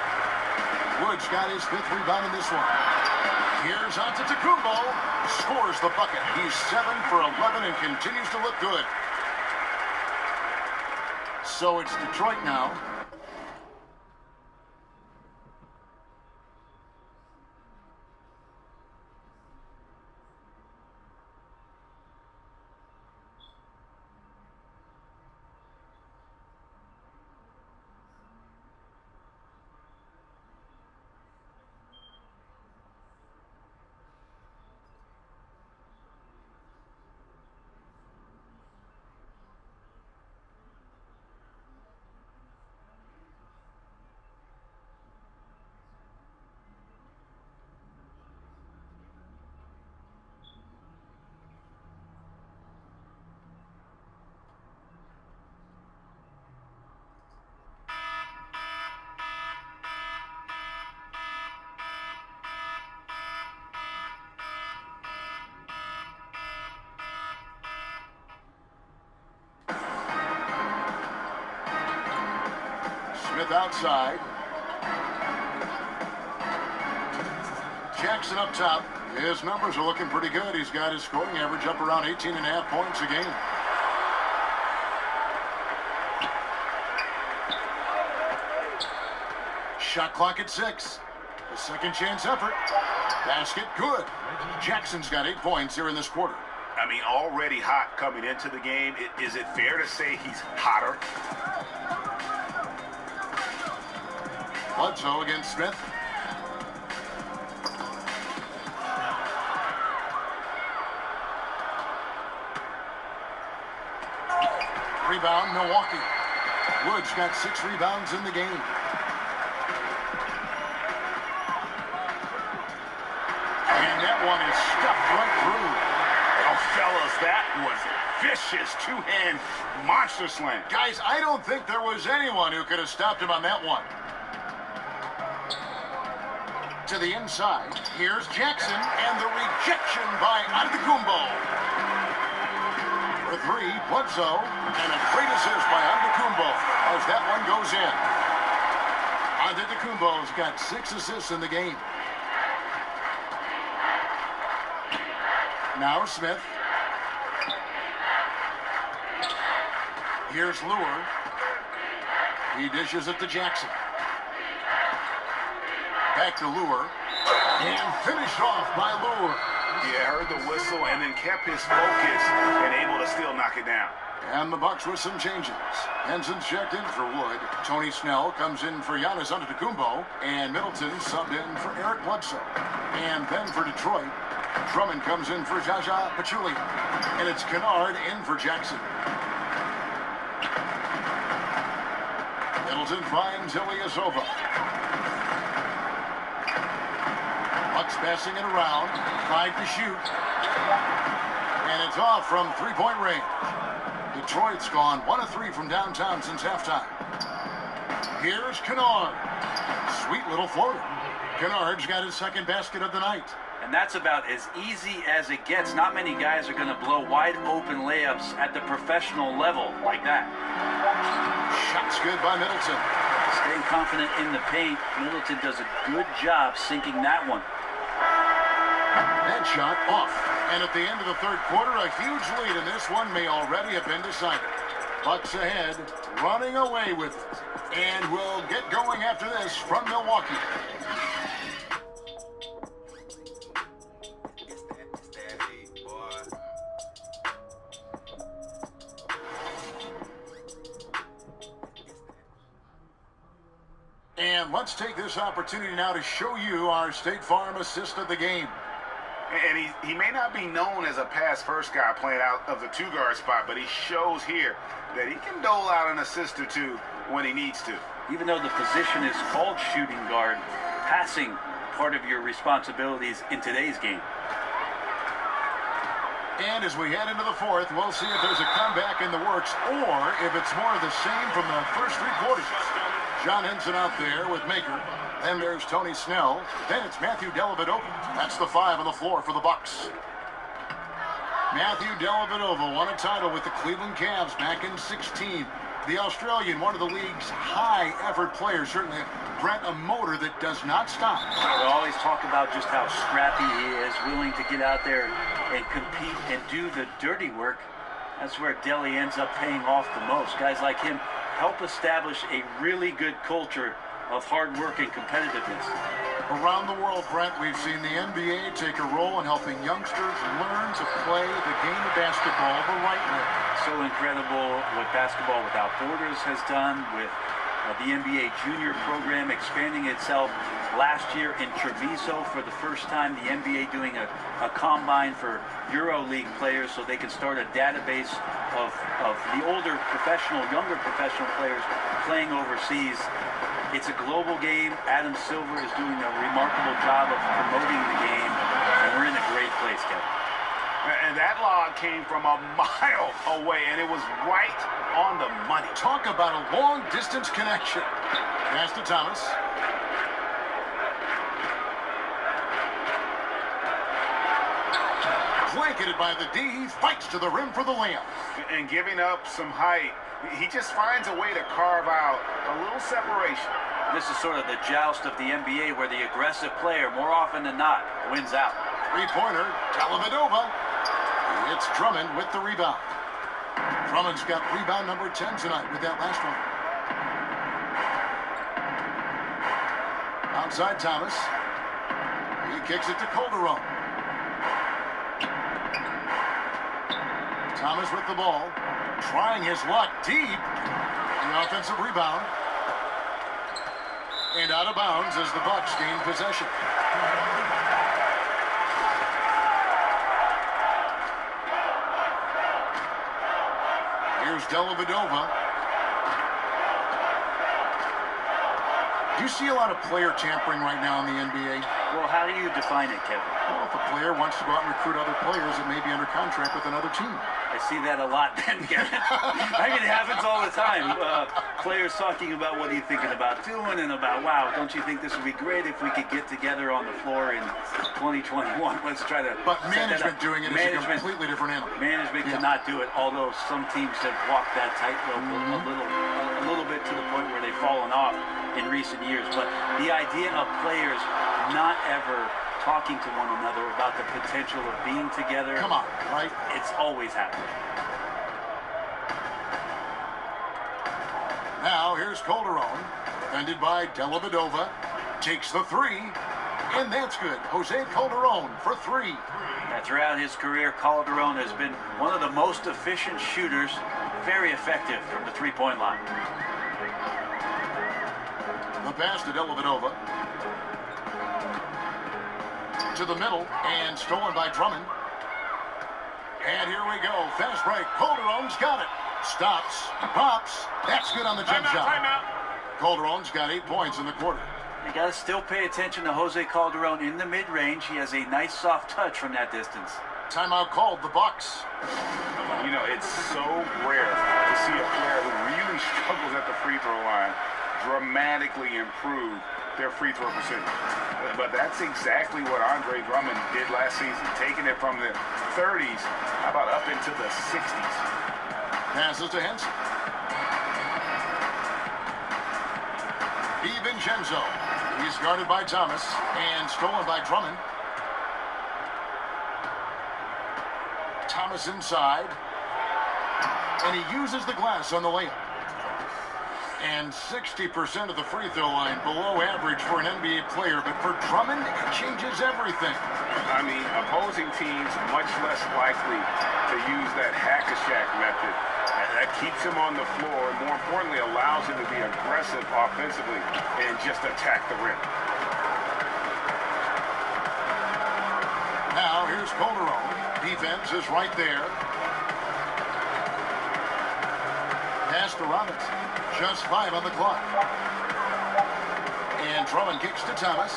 S1: Wood's got his 5th rebound in this one. Here's Antetokounmpo. Scores the bucket. He's 7 for 11 and continues to look good. So it's Detroit now. Smith outside. Jackson up top. His numbers are looking pretty good. He's got his scoring average up around 18.5 points a game. Shot clock at 6. A second chance effort. Basket good. Jackson's got 8 points here in this quarter.
S2: I mean, already hot coming into the game. Is it fair to say he's hotter?
S1: Bledsoe against Smith. Rebound, Milwaukee. Wood's got 6 rebounds in the game. And that one is stuffed right through.
S2: Oh, fellas, that was vicious two-hand monster slam.
S1: Guys, I don't think there was anyone who could have stopped him on that one. To the inside, here's Jackson, and the rejection by Antetokounmpo. For 3, Bledsoe, and a great assist by Antetokounmpo as that one goes in. Antetokounmpo's got 6 assists in the game. Now Smith. Here's Lure. He dishes it to Jackson. Back to Lure. And finished off by Lure.
S2: Yeah, heard the whistle and then kept his focus and able to still knock it down.
S1: And the Bucks with some changes. Henson's checked in for Wood. Tony Snell comes in for Giannis Antetokounmpo. And Middleton subbed in for Eric Bledsoe. And then for Detroit, Drummond comes in for Jaja Pachulia. And it's Kennard in for Jackson. Middleton finds Ilyasova. Bucks passing it around. Tried to shoot. And it's off from three-point range. Detroit's gone 1 of 3 from downtown since halftime. Here's Kennard. Sweet little floater. Kennard's got his 2nd basket of the night.
S3: And that's about as easy as it gets. Not many guys are going to blow wide open layups at the professional level like that.
S1: Shot's good by Middleton.
S3: Staying confident in the paint. Middleton does a good job sinking that one.
S1: That shot off. And at the end of the 3rd quarter, a huge lead in this one may already have been decided. Bucks ahead, running away with it. And we'll get going after this from Milwaukee. And let's take this opportunity now to show you our State Farm assist of the game.
S2: And he may not be known as a pass-first guy playing out of the 2-guard spot, but he shows here that he can dole out an assist or 2 when he needs to.
S3: Even though the position is called shooting guard, passing part of your responsibilities in today's game.
S1: And as we head into the 4th, we'll see if there's a comeback in the works or if it's more of the same from the first 3 quarters. John Henson out there with Maker. Then there's Tony Snell. Then it's Matthew Dellavedova. That's the 5 on the floor for the Bucks. Matthew Dellavedova won a title with the Cleveland Cavs back in 16. The Australian, one of the league's high-effort players, certainly, Brent, a motor that does not stop.
S3: We always talk about just how scrappy he is, willing to get out there and compete and do the dirty work. That's where Delly ends up paying off the most. Guys like him help establish a really good culture of hard work and competitiveness.
S1: Around the world, Brent, we've seen the NBA take a role in helping youngsters learn to play the game of basketball the right way.
S3: So incredible what Basketball Without Borders has done with the NBA junior program expanding itself. Last year in Treviso, for the first time, the NBA doing a combine for EuroLeague players so they can start a database of the older professional, younger professional players playing overseas. It's a global game. Adam Silver is doing a remarkable job of promoting the game, and we're in a great place, Kevin.
S2: And that log came from a mile away, and it was right on the money.
S1: Talk about a long-distance connection. Pass to Thomas. Blanketed by the D, he fights to the rim for the layup.
S2: And giving up some height, he just finds a way to carve out a little separation.
S3: This is sort of the joust of the NBA where the aggressive player, more often than not, wins out.
S1: Three-pointer, Dellavedova. It's Drummond with the rebound. Drummond's got rebound number 10 tonight with that last one. Outside Thomas. He kicks it to Calderon. Thomas with the ball. Trying his luck deep. The offensive rebound. And out of bounds as the Bucks gain possession. Here's Dellavedova. Do you see a lot of player tampering right now in the NBA?
S3: Well, how do you define it, Kevin?
S1: Well, if a player wants to go out and recruit other players that may be under contract with another team.
S3: I see that a lot, Ben, Kevin. I mean, it happens all the time. Players talking about what are you thinking about doing and about, wow, don't you think this would be great if we could get together on the floor in 2021? Let's try to.
S1: But management doing it is a completely different animal.
S3: Management cannot do it, although some teams have walked that tightrope a little bit to the point where they've fallen off in recent years. But the idea of players not ever talking to one another about the potential of being together.
S1: Come on, right?
S3: It's always happened.
S1: Now here's Calderon, defended by Dellavedova. Takes the three, and that's good. Jose Calderon for three.
S3: Throughout his career, Calderon has been one of the most efficient shooters, very effective from the three-point line.
S1: The pass to Dellavedova. To the middle, and stolen by Drummond. And here we go. Fast break. Calderon's got it. Stops. Pops. That's good on the jump shot.
S2: Timeout.
S1: Calderon's got 8 points in the quarter.
S3: You got to still pay attention to Jose Calderon in the mid-range. He has a nice soft touch from that distance.
S1: Timeout called. The Bucks.
S2: You know, it's so rare to see a player who really struggles at the free throw line dramatically improve their free throw percentage. But that's exactly what Andre Drummond did last season, taking it from the 30s, how about up into the 60s.
S1: Passes to Henson. DiVincenzo. He's guarded by Thomas and stolen by Drummond. Thomas inside. And he uses the glass on the layup. And 60% of the free throw line, below average for an NBA player. But for Drummond, it changes everything.
S2: I mean, opposing teams much less likely to use that hack-a-shack method. And that keeps him on the floor, and more importantly, allows him to be aggressive offensively and just attack the rim.
S1: Now, here's Calderon. Defense is right there. Pass to Robinson. Just 5 on the clock. And Drummond kicks to Thomas.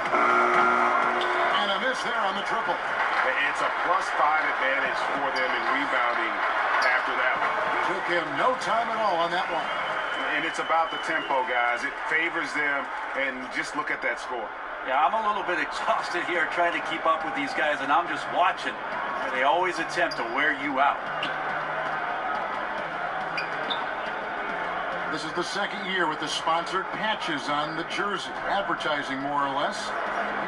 S1: And a miss there on the triple.
S2: It's a +5 advantage for them in rebounding after that one.
S1: Took him no time at all on that one.
S2: And it's about the tempo, guys. It favors them, and just look at that score.
S3: Yeah, I'm a little bit exhausted here trying to keep up with these guys, and I'm just watching. They always attempt to wear you out.
S1: This is the second year with the sponsored patches on the jersey, advertising more or less.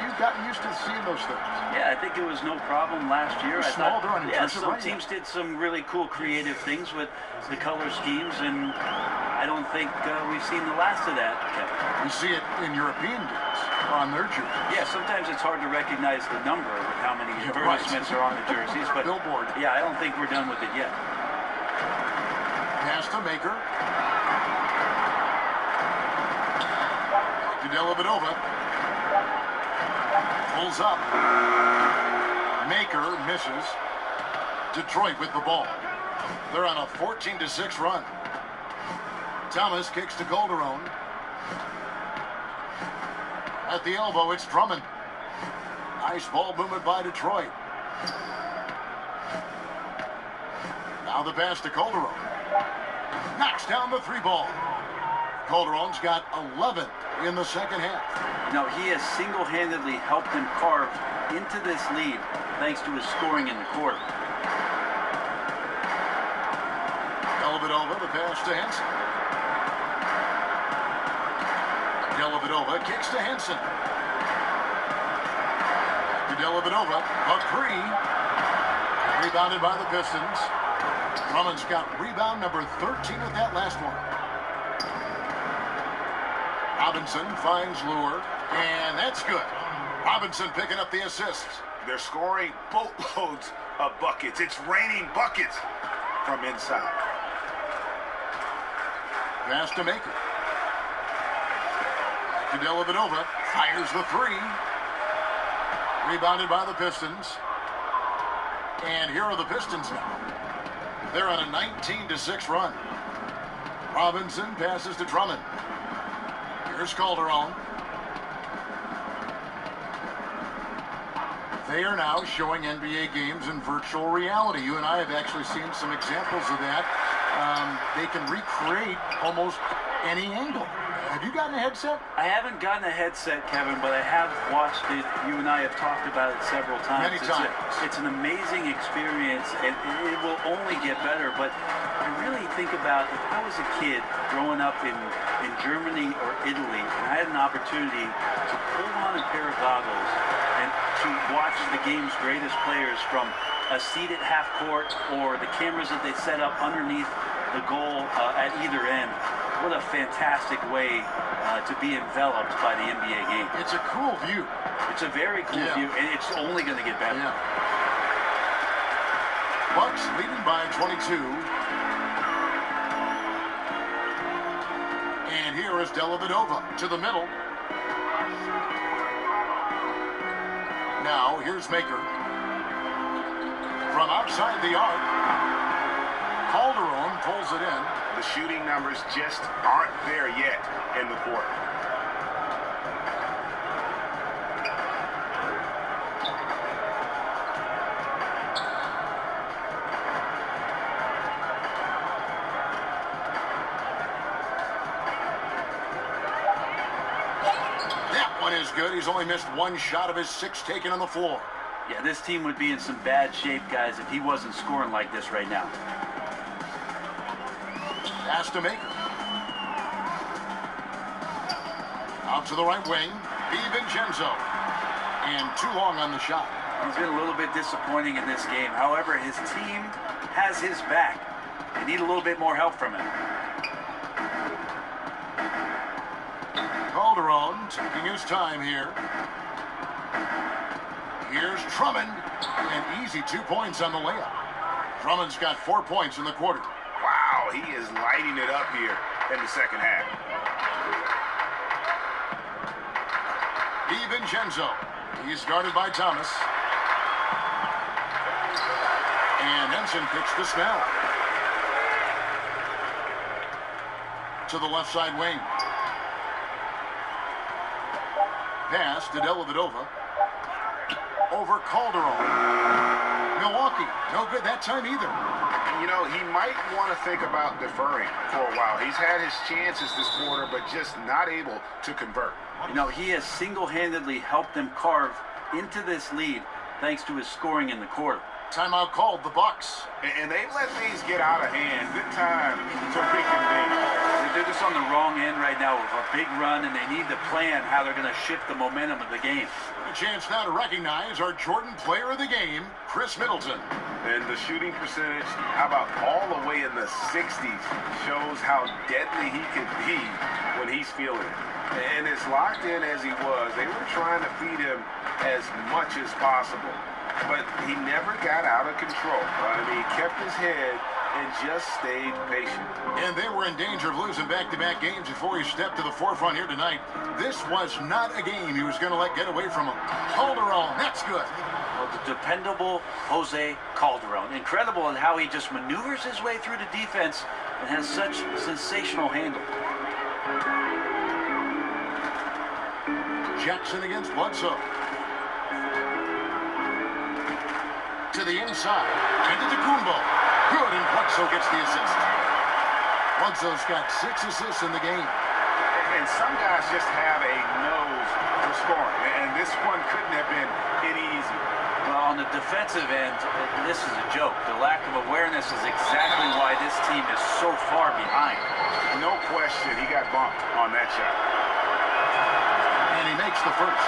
S1: You've gotten used to seeing those things.
S3: Yeah, I think it was no problem last year.
S1: They're small, they're unintrusive,
S3: some
S1: right?
S3: teams did some really cool creative things with the color schemes, and I don't think we've seen the last of that, Kevin.
S1: You see it in European games on their jerseys.
S3: Yeah, sometimes it's hard to recognize the number with how many advertisements are on the jerseys, but
S1: Billboard.
S3: yeah, I don't think we're done with it yet.
S1: Pass to Maker. Dellavedova pulls up. Maker misses. Detroit with the ball. They're on a 14-6 run. Thomas kicks to Calderon. At the elbow, it's Drummond. Nice ball movement by Detroit. Now the pass to Calderon. Knocks down the three ball. Calderon's got 11 in the second half.
S3: No, he has single-handedly helped them carve into this lead thanks to his scoring in the quarter.
S1: Dellavedova, the pass to Henson. Dellavedova kicks to Henson. To Dellavedova, McCree. Rebounded by the Pistons. Drummond's got rebound number 13 with that last one. Robinson finds Lure, and that's good. Robinson picking up the assists.
S2: They're scoring boatloads of buckets. It's raining buckets from inside.
S1: Pass to Maker. To Dellavedova, fires the three. Rebounded by the Pistons. And here are the Pistons now. They're on a 19-6 run. Robinson passes to Drummond. Here's Calderon. They are now showing NBA games in virtual reality. You and I have actually seen some examples of that. They can recreate almost any angle. Have you gotten a headset?
S3: I haven't gotten a headset, Kevin, but I have watched it. You and I have talked about it several times.
S1: Many times.
S3: It's an amazing experience, and it will only get better. But I really think about if I was a kid growing up in Germany or Italy, and I had an opportunity to pull on a pair of goggles and to watch the game's greatest players from a seat at half court or the cameras that they set up underneath the goal at either end. What a fantastic way to be enveloped by the NBA game.
S1: It's a cool view.
S3: It's a very cool view, and it's only going to get better.
S1: Yeah. Bucks leading by 22. And here is Dellavedova to the middle. Now, here's Maker. From outside the arc, Calderon pulls it in.
S2: The shooting numbers just aren't there yet in the quarter.
S1: That one is good. He's only missed one shot of his 6 taken on the floor.
S3: Yeah, this team would be in some bad shape, guys, if he wasn't scoring like this right now.
S1: Pass to Maker. Out to the right wing. DiVincenzo. And too long on the shot.
S3: He's been a little bit disappointing in this game. However, his team has his back. They need a little bit more help from him.
S1: Calderon taking his time here. Here's Drummond. And easy 2 points on the layup. Drummond's got 4 points in the quarter.
S2: Wow, he is lighting it up here in the second half.
S1: DiVincenzo. He's guarded by Thomas. And Henson picks the snell. To the left side wing. Pass to Dellavedova. Over Calderon. Milwaukee, no good that time either.
S2: you know, he might want to think about deferring for a while. He's had his chances this quarter, but just not able to convert.
S3: You know, he has single-handedly helped them carve into this lead thanks to his scoring in the quarter.
S1: Timeout called, the Bucks.
S2: And they let things get out of hand. Good time to reconvene.
S3: They're just on the wrong end right now with a big run, and they need to plan how they're going to shift the momentum of the game.
S1: A chance now to recognize our Jordan player of the game, Chris Middleton.
S2: And the shooting percentage, how about all the way in the 60s, shows how deadly he can be when he's feeling it. And as locked in as he was, they were trying to feed him as much as possible. But he never got out of control. He kept his head and just stayed patient.
S1: And they were in danger of losing back-to-back games before he stepped to the forefront here tonight. This was not a game he was going to let get away from him. Calderon, that's good.
S3: Well, the dependable Jose Calderon. Incredible in how he just maneuvers his way through the defense and has such sensational handle.
S1: Jackson against Bledsoe. To the inside, and to Kumbo. Good, and Bledsoe gets the assist. Bledsoe's got 6 assists in the game.
S2: And some guys just have a nose for scoring, and this one couldn't have been any easier.
S3: Well, on the defensive end, this is a joke. The lack of awareness is exactly why this team is so far behind.
S2: No question, he got bumped on that shot.
S1: And he makes the first.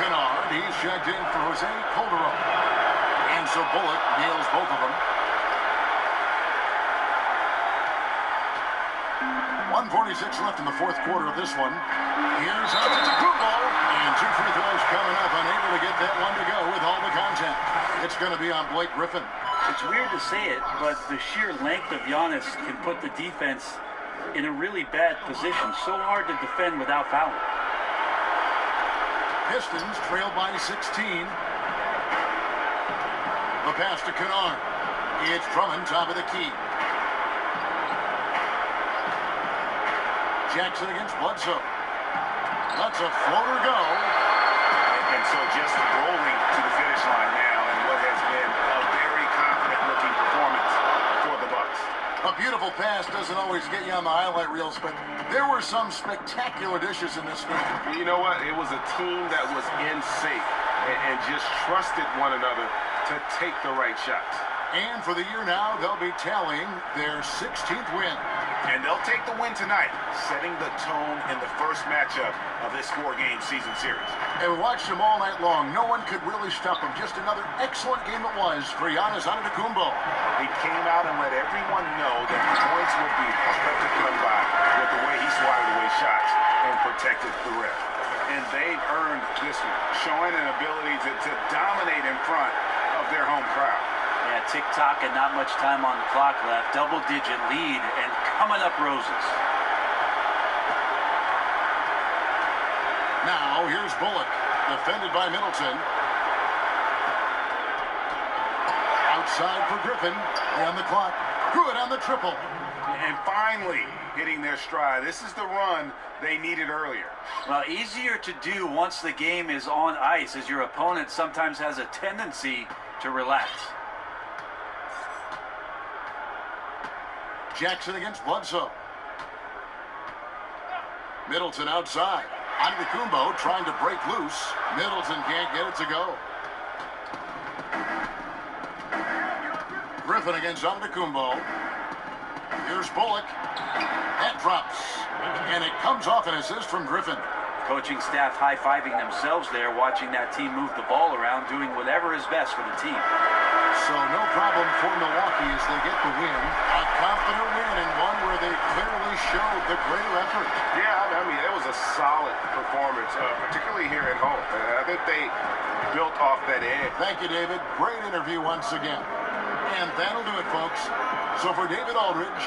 S1: Kennard, he's checked in for Jose Calderon. And so Bullock nails both of them. 1:46 left in the fourth quarter of this one. Here's Kumbo, and 2 free throws coming up, unable to get that one to go with all the contact. It's going to be on Blake Griffin.
S3: It's weird to say it, but the sheer length of Giannis can put the defense in a really bad position. So hard to defend without fouling.
S1: Pistons trail by 16. The pass to Kennard. It's Drummond, top of the key. Jackson against Bledsoe. Lets a floater go.
S2: And so just rolling to the finish line now in what has been a very confident-looking performance for the Bucks.
S1: A beautiful pass doesn't always get you on the highlight reels, but there were some spectacular dishes in this game.
S2: You know what? It was a team that was in sync and just trusted one another to take the right shots.
S1: And for the year now, they'll be tallying their 16th win.
S2: And they'll take the win tonight, setting the tone in the first matchup of this 4-game season series.
S1: And we watched them all night long. No one could really stop them. Just another excellent game it was for Giannis Antetokounmpo.
S2: He came out and let everyone know that the points would be hard to come by with the way he swatted away shots and protected the rim. And they've earned this one, showing an ability to dominate in front of their home crowd.
S3: Yeah, tick-tock and not much time on the clock left. Double-digit lead and coming up roses.
S1: Now, here's Bullock, defended by Middleton. Outside for Griffin, on the clock. Good on the triple.
S2: And finally, hitting their stride. This is the run they needed earlier.
S3: Well, easier to do once the game is on ice, as your opponent sometimes has a tendency to relax.
S1: Jackson against Bledsoe. Middleton outside. Antetokounmpo trying to break loose. Middleton can't get it to go. Griffin against Antetokounmpo. Here's Bullock. That drops. And it comes off an assist from Griffin.
S3: Coaching staff high-fiving themselves there, watching that team move the ball around, doing whatever is best for the team.
S1: So no problem for Milwaukee as they get the win. A confident win and one where they clearly showed the greater effort.
S2: Yeah, I mean, it was a solid performance, particularly here at home. I think they built off that edge.
S1: Thank you, David. Great interview once again. And that'll do it, folks. So for David Aldridge,